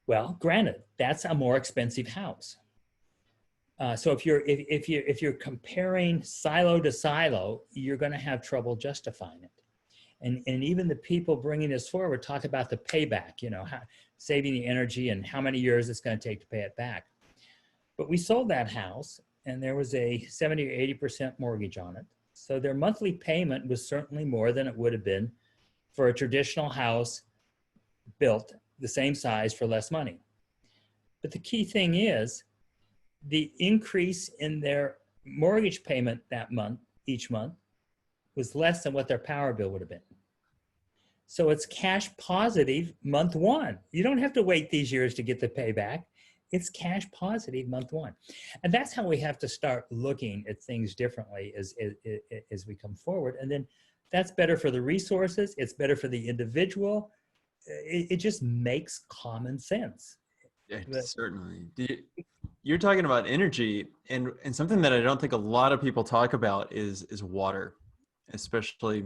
Well, granted, that's a more expensive house. So if you're comparing silo to silo, you're going to have trouble justifying it. And even the people bringing this forward talk about the payback, saving the energy and how many years it's going to take to pay it back. But we sold that house, and there was a 70 or 80% mortgage on it. So their monthly payment was certainly more than it would have been for a traditional house built the same size for less money. But the key thing is, the increase in their mortgage payment that month, each month, was less than what their power bill would have been. So it's cash positive month one. You don't have to wait these years to get the payback. It's cash positive month one. And that's how we have to start looking at things differently as we come forward. And then that's better for the resources. It's better for the individual. It just makes common sense. Yeah, certainly. You're talking about energy, and something that I don't think a lot of people talk about is water, especially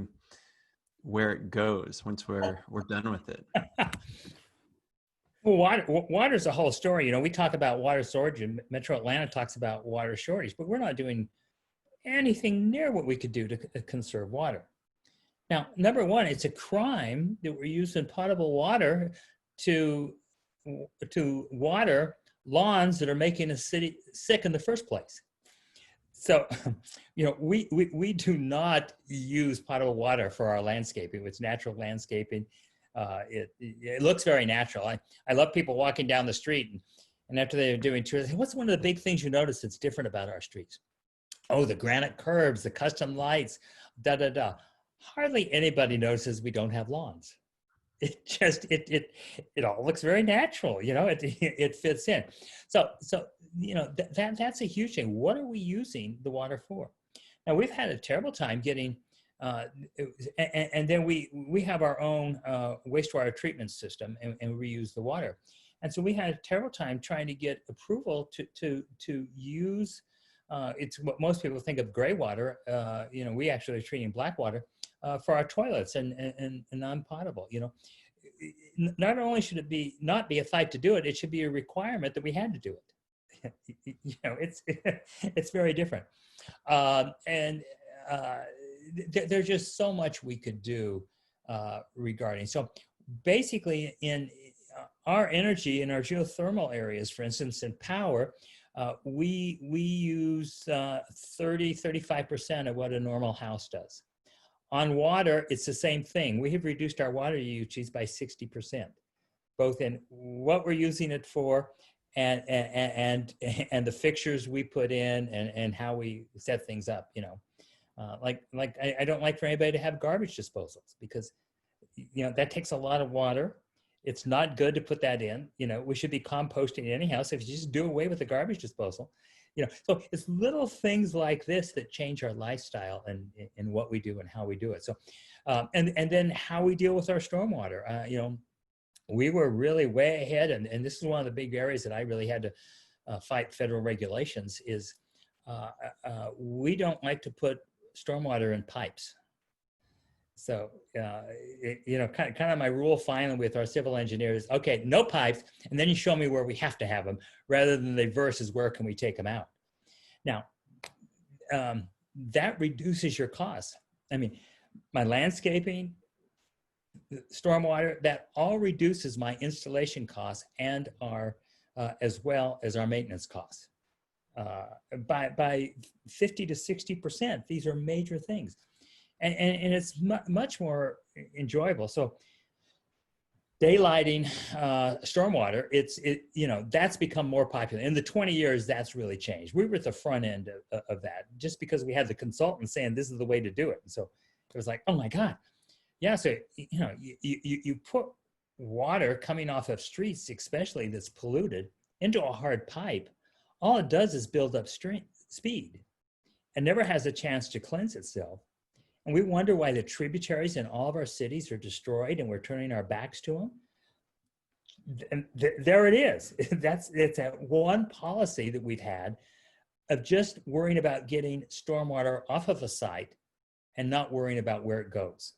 where it goes once we're done with it. Well, water's a whole story. We talk about water storage, and Metro Atlanta talks about water shortage, but we're not doing anything near what we could do to conserve water. Now, number one, it's a crime that we're using potable water to water lawns that are making a city sick in the first place. So, we do not use potable water for our landscaping. It's natural landscaping. It looks very natural. I love people walking down the street, and after they're doing tours, they say, "What's one of the big things you notice that's different about our streets?" "Oh, the granite curbs, the custom lights, da da da." Hardly anybody notices we don't have lawns. It just it all looks very natural, it fits in. So that's a huge thing. What are we using the water for? Now, we've had a terrible time getting and then we have our own wastewater treatment system, and we use the water. And so we had a terrible time trying to get approval to use it's what most people think of gray water. We actually are treating black water for our toilets and non-potable. Not only should it not be a fight to do it, it should be a requirement that we had to do it. It's very different. There's just so much we could do regarding. So basically, in our energy, in our geothermal areas, for instance, in power, we use 30-35% of what a normal house does. On water, it's the same thing. We have reduced our water usage by 60%, both in what we're using it for and the fixtures we put in and how we set things up, you know. I don't like for anybody to have garbage disposals because, you know, that takes a lot of water. It's not good to put that in. You know, we should be composting anyhow. So if you just do away with the garbage disposal, you know, so it's little things like this that change our lifestyle and what we do and how we do it. So, and then how we deal with our stormwater. You know, we were really way ahead, and this is one of the big areas that I really had to fight federal regulations is we don't like to put stormwater in pipes. So, you know, kind of my rule finally with our civil engineers, okay, no pipes, and then you show me where we have to have them, rather than the versus where can we take them out. Now, that reduces your costs. I mean, my landscaping, stormwater, that all reduces my installation costs and our, as well as our maintenance costs. By 50 to 60%, these are major things. And it's much more enjoyable. So daylighting stormwater, you know, that's become more popular. In the 20 years, that's really changed. We were at the front end of that just because we had the consultants saying this is the way to do it. And so it was like, oh my God. Yeah, so, you know, you put water coming off of streets, especially that's polluted, into a hard pipe. All it does is build up speed and never has a chance to cleanse itself. And we wonder why the tributaries in all of our cities are destroyed and we're turning our backs to them. And there it is. It's that one policy that we've had of just worrying about getting stormwater off of a site and not worrying about where it goes.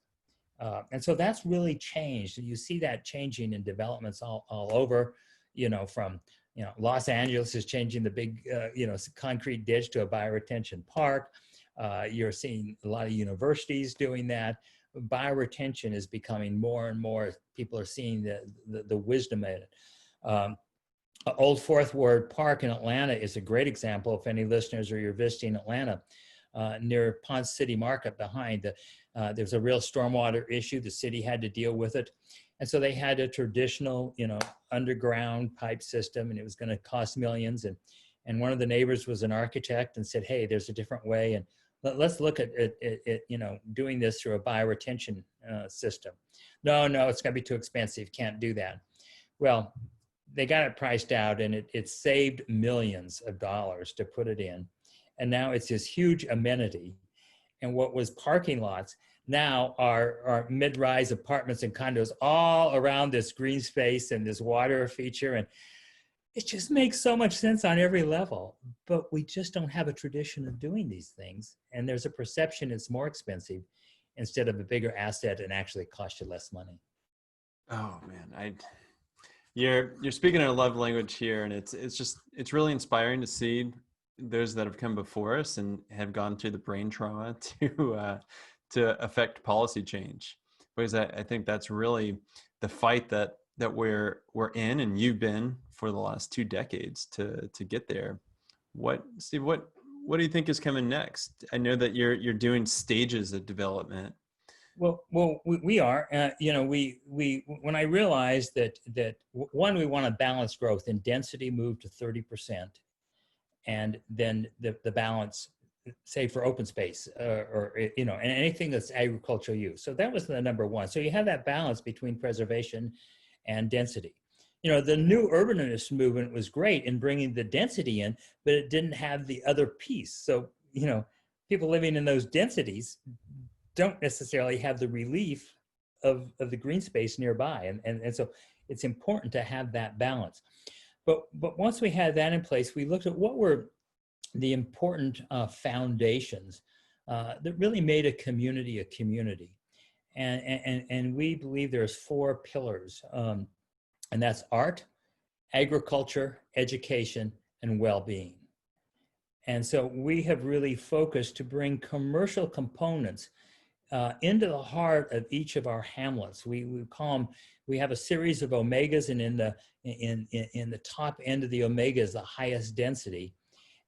And so that's really changed. And you see that changing in developments all over, you know, from, you know, Los Angeles is changing the big, you know, concrete ditch to a bioretention park. You're seeing a lot of universities doing that. Bioretention is becoming more and more, people are seeing the wisdom in it. Old Fourth Ward Park in Atlanta is a great example. If any listeners or you're visiting Atlanta, near Ponce City Market behind, there's a real stormwater issue. The city had to deal with it. And so they had a traditional, you know, underground pipe system, and it was going to cost millions. And one of the neighbors was an architect and said, hey, there's a different way. And let's look at you know, doing this through a bioretention system. No, it's going to be too expensive. Can't do that. Well, they got it priced out, and it saved millions of dollars to put it in. And now it's this huge amenity. And what was parking lots now are mid-rise apartments and condos all around this green space and this water feature. And it just makes so much sense on every level, but we just don't have a tradition of doing these things. And there's a perception it's more expensive instead of a bigger asset and actually cost you less money. Oh man, you're speaking a love language here, and it's really inspiring to see those that have come before us and have gone through the brain trauma to affect policy change, because I think that's really the fight that we're in, and you've been for the last 2 decades to get there. Steve, what do you think is coming next? I know that you're doing stages of development. Well, we are. You know, we when I realized that one, we want to balance growth, and density moved to 30%, and then the balance, say for open space or you know, and anything that's agricultural use. So that was the number one. So you have that balance between preservation and density. You know, the new urbanist movement was great in bringing the density in, but it didn't have the other piece. So, you know, people living in those densities don't necessarily have the relief of the green space nearby. And so it's important to have that balance. But once we had that in place, we looked at what were the important foundations that really made a community a community. And we believe there's 4 pillars, and that's art, agriculture, education, and well-being. And so we have really focused to bring commercial components into the heart of each of our hamlets. We call them, we have a series of omegas, and in the top end of the omega is the highest density.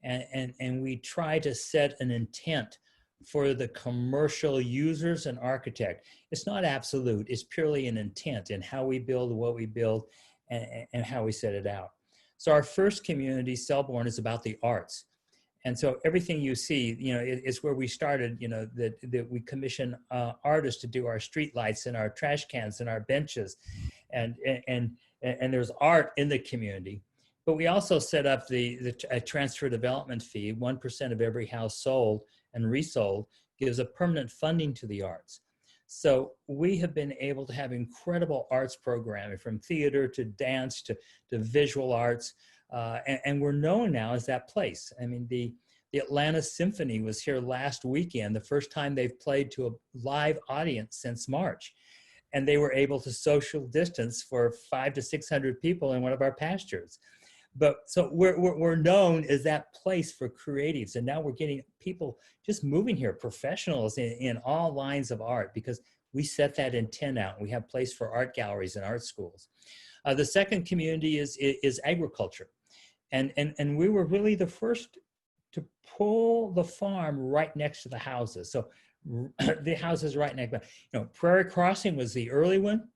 And we try to set an intent for the commercial users and architect. It's not absolute, it's purely an intent in how we build, what we build, and how we set it out. So our first community, Selborne, is about the arts. And so everything you see, is where we started, that we commission artists to do our street lights and our trash cans and our benches. And there's art in the community. But we also set up a transfer development fee. 1% of every house sold and resold gives a permanent funding to the arts. So we have been able to have incredible arts programming, from theater to dance to visual arts. And we're known now as that place. I mean, the Atlanta Symphony was here last weekend, the first time they've played to a live audience since March. And they were able to social distance for 500 to 600 people in one of our pastures. But so we're known as that place for creatives. And now we're getting people just moving here, professionals in all lines of art, because we set that intent out. We have place for art galleries and art schools. The second community is agriculture. And we were really the first to pull the farm right next to the houses. So the houses right next, Prairie Crossing was the early one,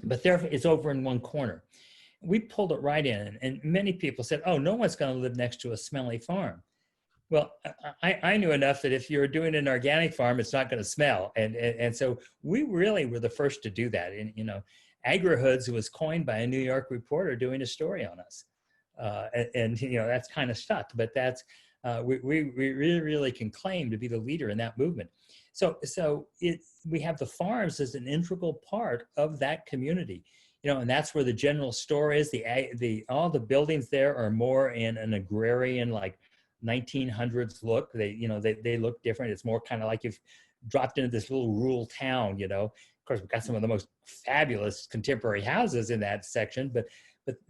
but there it's over in one corner. We pulled it right in, and many people said, oh, no one's going to live next to a smelly farm. Well, I knew enough that if you're doing an organic farm, it's not going to smell. And so we really were the first to do that. And, AgriHoods was coined by a New York reporter doing a story on us. That's kind of stuck, but that's, we really can claim to be the leader in that movement. So we have the farms as an integral part of that community. And that's where the general store is. All the buildings there are more in an agrarian, like 1900s look. They look different. It's more kind of like you've dropped into this little rural town. Of course, we've got some of the most fabulous contemporary houses in that section, but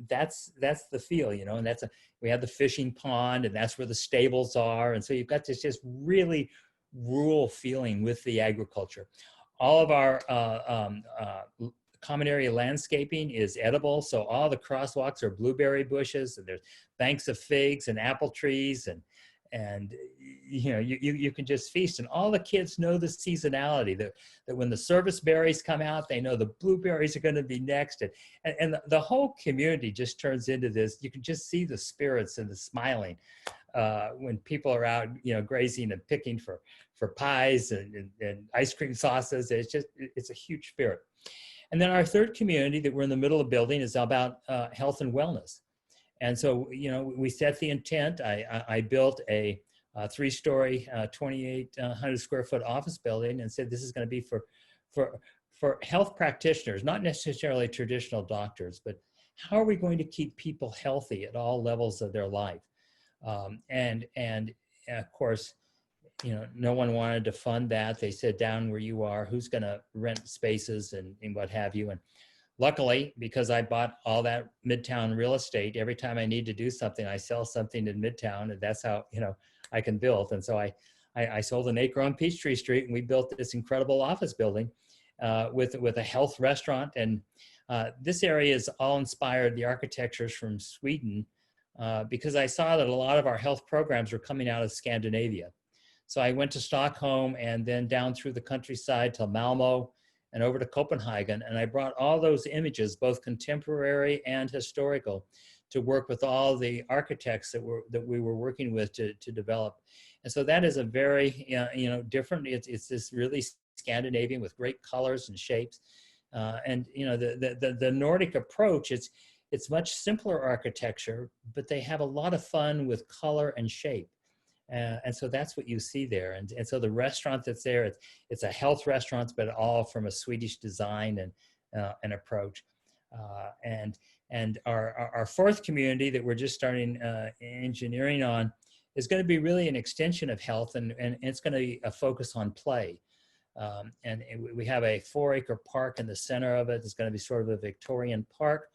that's the feel, and we have the fishing pond, and that's where the stables are. And so you've got this just really rural feeling with the agriculture. All of our common area landscaping is edible. So all the crosswalks are blueberry bushes, and there's banks of figs and apple trees, and you can just feast. And all the kids know the seasonality, that when the service berries come out, they know the blueberries are going to be next. And the whole community just turns into this. You can just see the spirits and the smiling when people are out, grazing and picking for pies and ice cream sauces. It's a huge spirit. And then our third community that we're in the middle of building is about health and wellness. And so, we set the intent. I built a 3-story, 2,800 square foot office building, and said this is going to be for health practitioners, not necessarily traditional doctors, but how are we going to keep people healthy at all levels of their life? And of course, no one wanted to fund that. They said, down where you are, who's going to rent spaces and what have you? And luckily, because I bought all that Midtown real estate, every time I need to do something, I sell something in Midtown, and that's how, I can build. And so I sold an acre on Peachtree Street, and we built this incredible office building with a health restaurant. And this area is all inspired, the architecture's from Sweden, because I saw that a lot of our health programs were coming out of Scandinavia. So I went to Stockholm and then down through the countryside to Malmo and over to Copenhagen. And I brought all those images, both contemporary and historical, to work with all the architects that we were working with to develop. And so that is a very, different, it's this really Scandinavian with great colors and shapes. The Nordic approach, it's much simpler architecture, but they have a lot of fun with color and shape. And so that's what you see there. And so the restaurant that's there, it's a health restaurant, but all from a Swedish design and approach. And our fourth community that we're just starting engineering on is going to be really an extension of health, and it's going to be a focus on play. We have a 4-acre park in the center of it. It's going to be sort of a Victorian park.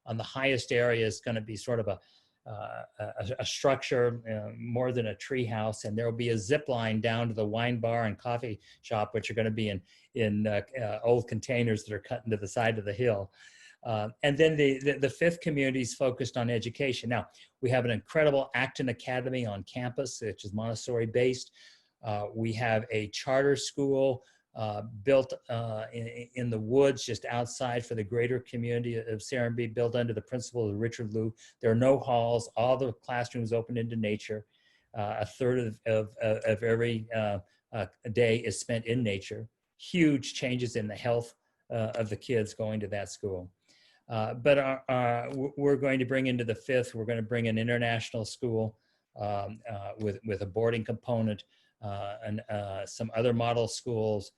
On the highest area is going to be sort of a structure more than a tree house, and there will be a zip line down to the wine bar and coffee shop, which are going to be in old containers that are cut into the side of the hill. And then the fifth community is focused on education. Now, we have an incredible Acton Academy on campus, which is Montessori based. We have a charter school built in the woods just outside for the greater community of Serenbe, built under the principle of Richard Lew. There are no halls. All the classrooms open into nature. A third of every day is spent in nature. Huge changes in the health of the kids going to that school. But we're going to bring into the fifth, we're going to bring an international school with a boarding component and some other model schools,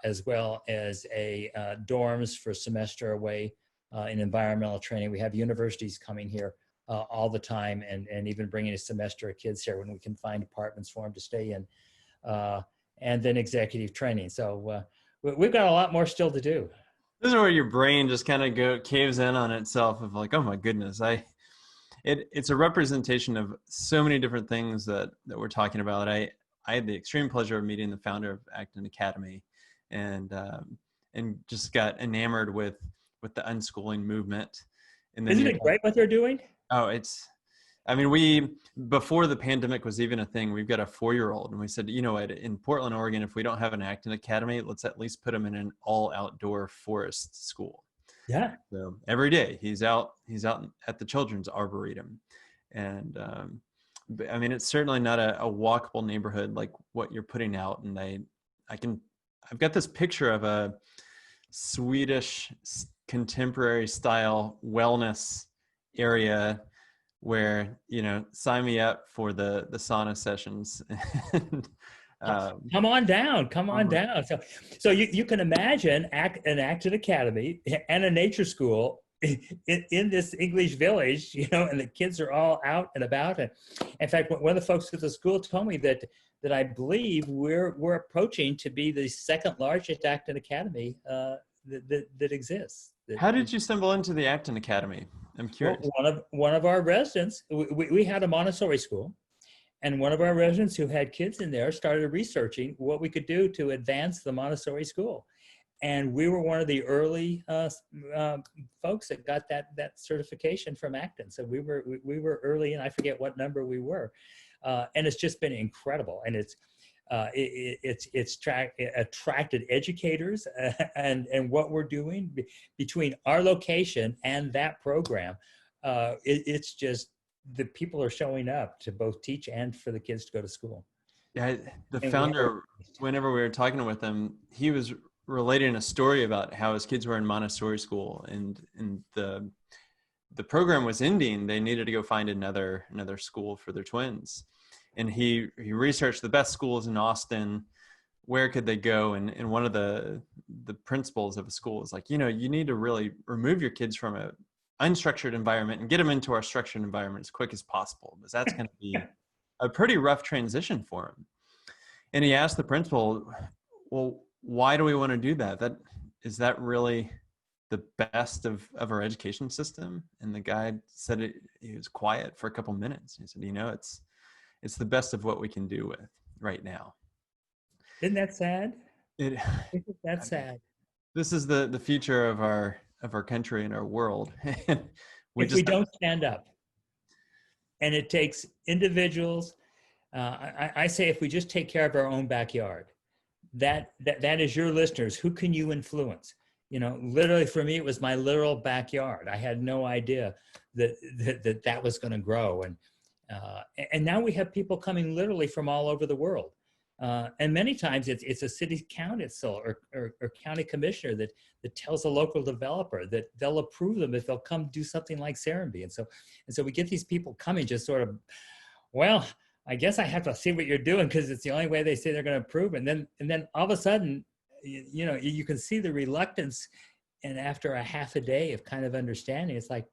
as well as dorms for semester away in environmental training. We have universities coming here all the time, and even bringing a semester of kids here when we can find apartments for them to stay in, and then executive training. So we've got a lot more still to do. This is where your brain just kind of caves in on itself of like, oh my goodness, it's a representation of so many different things that we're talking about. I had the extreme pleasure of meeting the founder of Acton Academy, and just got enamored with the unschooling movement. And then isn't it great what they're doing? Oh, I mean, before the pandemic was even a thing, we've got a 4-year-old, and we said, you know what, in Portland, Oregon, if we don't have an Acton Academy, let's at least put him in an all outdoor forest school. Yeah. So every day he's out at the children's arboretum. And I mean, it's certainly not a walkable neighborhood like what you're putting out. And I've got this picture of a Swedish contemporary style wellness area where, sign me up for the sauna sessions. And, come on down. So you can imagine an Acton Academy and a nature school in this English village, and the kids are all out and about. And in fact, one of the folks at the school told me that I believe we're approaching to be the second largest Acton Academy that exists. How did you stumble into the Acton Academy? I'm curious. Well, one of our residents, we had a Montessori school, and one of our residents who had kids in there started researching what we could do to advance the Montessori school. And we were one of the early folks that got that certification from Acton. So we were early, and I forget what number we were. And it's just been incredible. And it's attracted educators, and what we're doing between our location and that program. It's just the people are showing up to both teach and for the kids to go to school. Yeah, the founder, whenever we were talking with him, he was relating a story about how his kids were in Montessori school, and the program was ending. They needed to go find another school for their twins. And he researched the best schools in Austin. Where could they go? And one of the principals of a school is like, you need to really remove your kids from a unstructured environment and get them into our structured environment as quick as possible, because that's going to be a pretty rough transition for them. And he asked the principal, well, why do we want to do that? Is that really the best of our education system? And the guy said he was quiet for a couple minutes. He said, it's the best of what we can do with right now. Isn't that sad? That's sad. This is the future of our country and our world. If we don't stand up, and it takes individuals. I say if we just take care of our own backyard, that is your listeners. Who can you influence? Literally for me, it was my literal backyard. I had no idea that was going to grow. And now we have people coming literally from all over the world. And many times it's a city council or county commissioner that tells a local developer that they'll approve them if they'll come do something like Serenbe. And so we get these people coming just sort of, well, I guess I have to see what you're doing because it's the only way they say they're going to approve. And then all of a sudden, you can see the reluctance. And after a half a day of kind of understanding, it's like,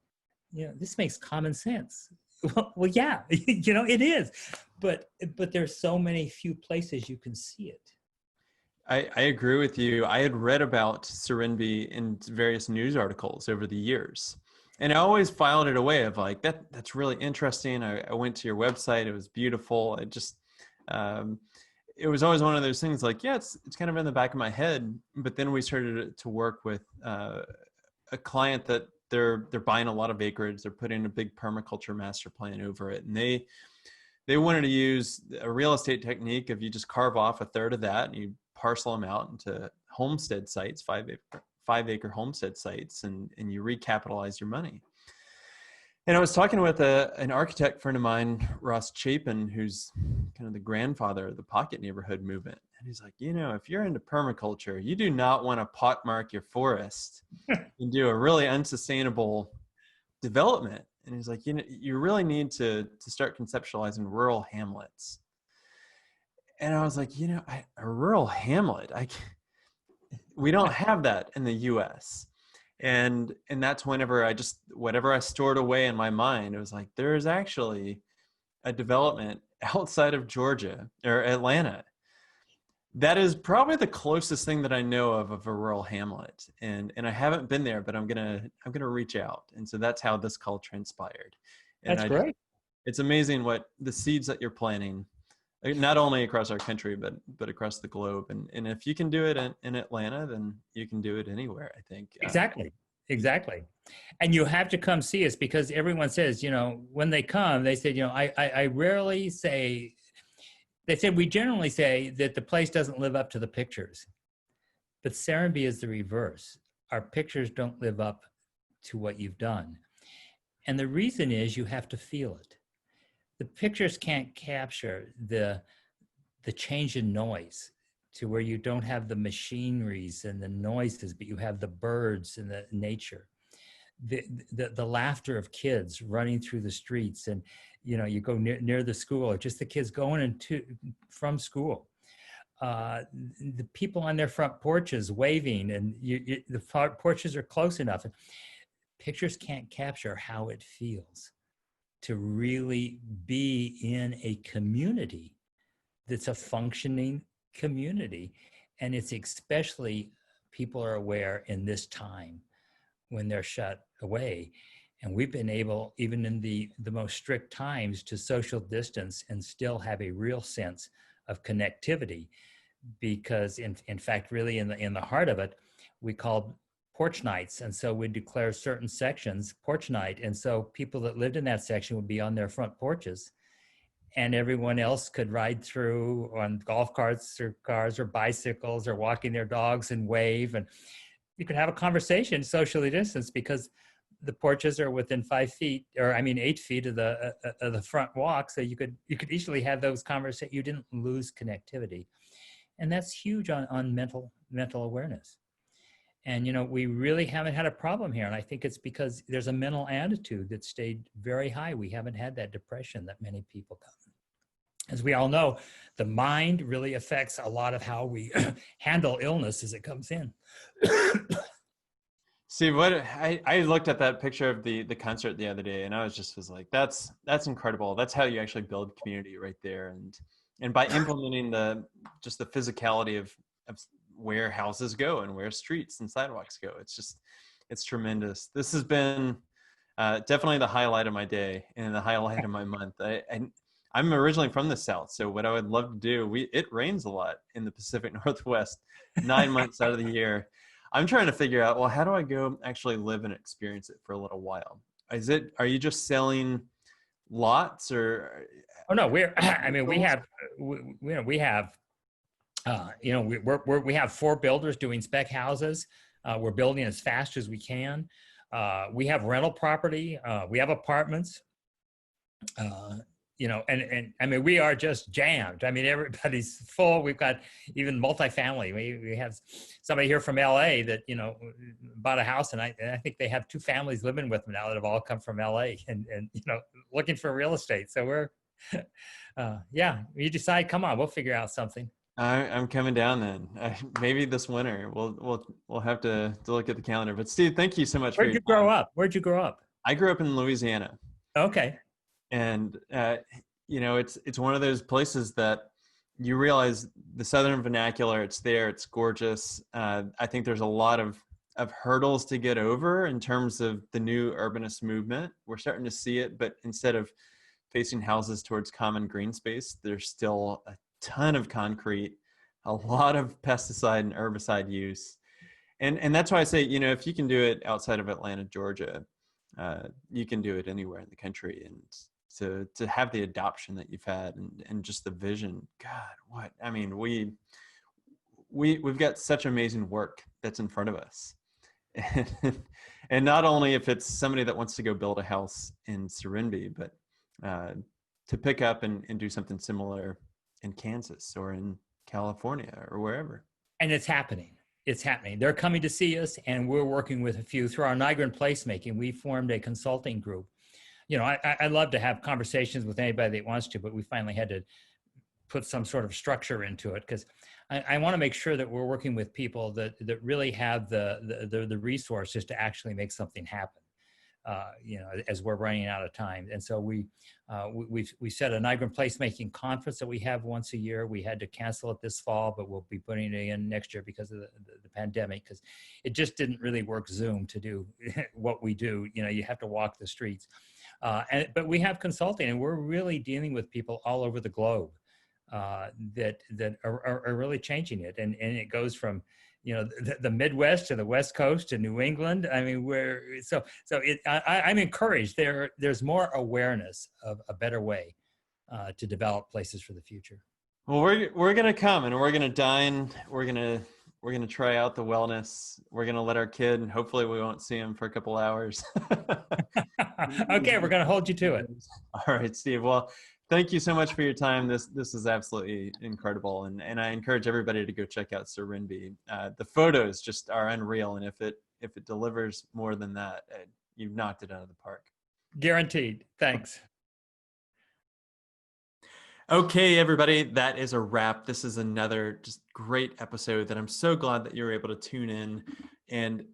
this makes common sense. Well, yeah, it is, but there's so many few places you can see it. I agree with you. I had read about Serenbe in various news articles over the years, and I always filed it away of like, that's really interesting. I went to your website. It was beautiful. It just, it was always one of those things like, yeah, it's kind of in the back of my head. But then we started to work with a client that they're buying a lot of acreage. They're putting a big permaculture master plan over it. And they they wanted to use a real estate technique of you just carve off a third of that and you parcel them out into homestead sites, 5 acre homestead sites, and you recapitalize your money. And I was talking with an architect friend of mine, Ross Chapin, who's kind of the grandfather of the pocket neighborhood movement. And he's like, if you're into permaculture, you do not want to pockmark your forest and do a really unsustainable development. And he's like, you really need to start conceptualizing rural hamlets. And I was like, a rural hamlet, we don't have that in the US. And that's whatever I stored away in my mind, it was like, there is actually a development outside of Georgia or Atlanta that is probably the closest thing that I know of a rural hamlet. And I haven't been there, but I'm gonna reach out. And so that's how this call transpired. And That's great. It's amazing what the seeds that you're planting, not only across our country, but across the globe. And if you can do it in Atlanta, then you can do it anywhere, I think. Exactly. And you have to come see us, because everyone says, when they come, they said, I rarely say, they said, we generally say that the place doesn't live up to the pictures, but Serenbe is the reverse. Our pictures don't live up to what you've done. And the reason is you have to feel it. The pictures can't capture the change in noise to where you don't have the machineries and the noises, but you have the birds and the nature, the laughter of kids running through the streets. And, you go near the school, or just the kids going from school. The people on their front porches waving, and the porches are close enough. And pictures can't capture how it feels to really be in a community that's a functioning community. And it's especially, people are aware in this time when they're shut away. And we've been able, even in the most strict times, to social distance and still have a real sense of connectivity. Because in fact, really in the heart of it, we called porch nights. And so we'd declare certain sections porch night. And so people that lived in that section would be on their front porches, and everyone else could ride through on golf carts or cars or bicycles or walking their dogs and wave. And you could have a conversation socially distanced, because the porches are within 8 feet of the front walk. So you could easily have those conversations. You didn't lose connectivity. And that's huge on mental awareness. And, we really haven't had a problem here. And I think it's because there's a mental attitude that stayed very high. We haven't had that depression that many people come. As we all know, the mind really affects a lot of how we handle illness as it comes in. Steve, I looked at that picture of the concert the other day, and I was like, that's incredible. That's how you actually build community right there. And by implementing the physicality of where houses go and where streets and sidewalks go, it's tremendous. This has been definitely the highlight of my day and the highlight of my month. I'm originally from the South, so what I would love to do, it rains a lot in the Pacific Northwest 9 months out of the year. I'm trying to figure out, well, how do I go actually live and experience it for a little while? Are you just selling lots, or? Oh no, we have 4 builders doing spec houses. We're building as fast as we can. We have rental property. We have apartments. And we are just jammed. Everybody's full. We've got even multifamily. We have somebody here from LA that, bought a house, and I think they have 2 families living with them now that have all come from LA and looking for real estate. So we're, you decide, come on, we'll figure out something. I'm coming down then. Maybe this winter. We'll have to look at the calendar. But Steve, thank you so much. Where'd you grow up? I grew up in Louisiana. Okay. And it's one of those places that you realize the Southern vernacular. It's there. It's gorgeous. I think there's a lot of hurdles to get over in terms of the new urbanist movement. We're starting to see it, but instead of facing houses towards common green space, there's still a ton of concrete, a lot of pesticide and herbicide use. And that's why I say, if you can do it outside of Atlanta, Georgia, you can do it anywhere in the country. to have the adoption that you've had, and just the vision. God, what I mean, we've got such amazing work that's in front of us. And not only if it's somebody that wants to go build a house in Serenbe, but to pick up and do something similar in Kansas or in California or wherever. And it's happening. It's happening. They're coming to see us, and we're working with a few through our Nygren placemaking. We formed a consulting group. I love to have conversations with anybody that wants to, but we finally had to put some sort of structure into it, because I want to make sure that we're working with people that really have the resources to actually make something happen. As we're running out of time. And so we set a Nygren placemaking conference that we have once a year. We had to cancel it this fall, but we'll be putting it in next year because of the pandemic, because it just didn't really work Zoom to do what we do. You have to walk the streets. But we have consulting, and we're really dealing with people all over the globe that are really changing it. And it goes from the Midwest to the West Coast to New England. I mean, I'm encouraged. There's more awareness of a better way to develop places for the future. Well, we're gonna come, and we're gonna dine. We're gonna try out the wellness. We're gonna let our kid, and hopefully we won't see him for a couple hours. Okay, we're gonna hold you to it. All right, Steve. Well, thank you so much for your time. This is absolutely incredible, and I encourage everybody to go check out Serenbe. The photos just are unreal, and if it delivers more than that, you've knocked it out of the park. Guaranteed. Thanks. Okay, everybody, that is a wrap. This is another just great episode that I'm so glad that you're able to tune in, and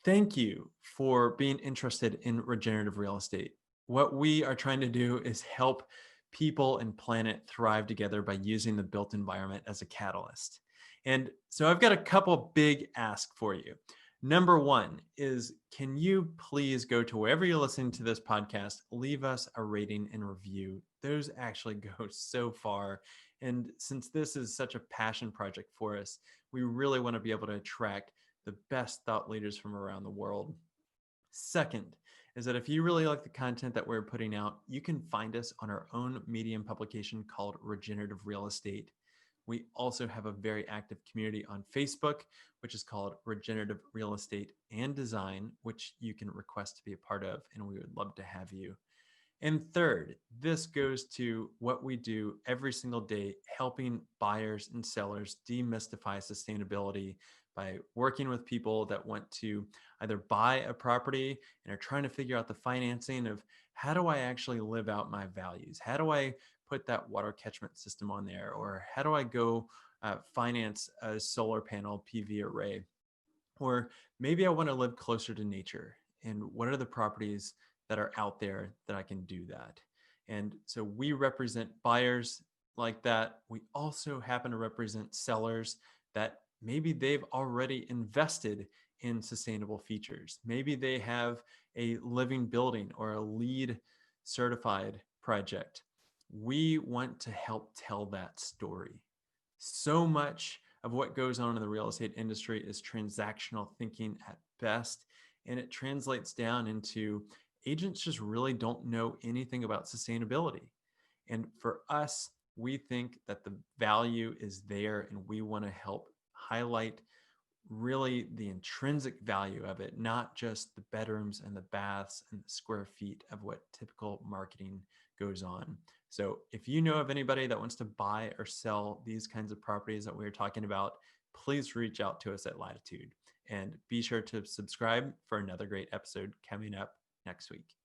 thank you for being interested in regenerative real estate. What we are trying to do is help people and planet thrive together by using the built environment as a catalyst. And so I've got a couple big asks for you. Number one is, can you please go to wherever you're listening to this podcast, leave us a rating and review. Those actually go so far. And since this is such a passion project for us, we really want to be able to attract the best thought leaders from around the world. Second is that if you really like the content that we're putting out, you can find us on our own Medium publication called Regenerative Real Estate. We also have a very active community on Facebook, which is called Regenerative Real Estate and Design, which you can request to be a part of, and we would love to have you. And third, this goes to what we do every single day, helping buyers and sellers demystify sustainability by working with people that want to either buy a property and are trying to figure out the financing of, how do I actually live out my values? How do I put that water catchment system on there? Or how do I go finance a solar panel PV array? Or maybe I want to live closer to nature. And what are the properties that are out there that I can do that? And so we represent buyers like that. We also happen to represent sellers that maybe they've already invested in sustainable features. Maybe they have a living building or a LEED certified project. We want to help tell that story. So much of what goes on in the real estate industry is transactional thinking at best, and it translates down into agents just really don't know anything about sustainability. And for us, we think that the value is there, and we want to help highlight really the intrinsic value of it, not just the bedrooms and the baths and the square feet of what typical marketing goes on. So if you know of anybody that wants to buy or sell these kinds of properties that we were talking about, please reach out to us at Latitude, and be sure to subscribe for another great episode coming up next week.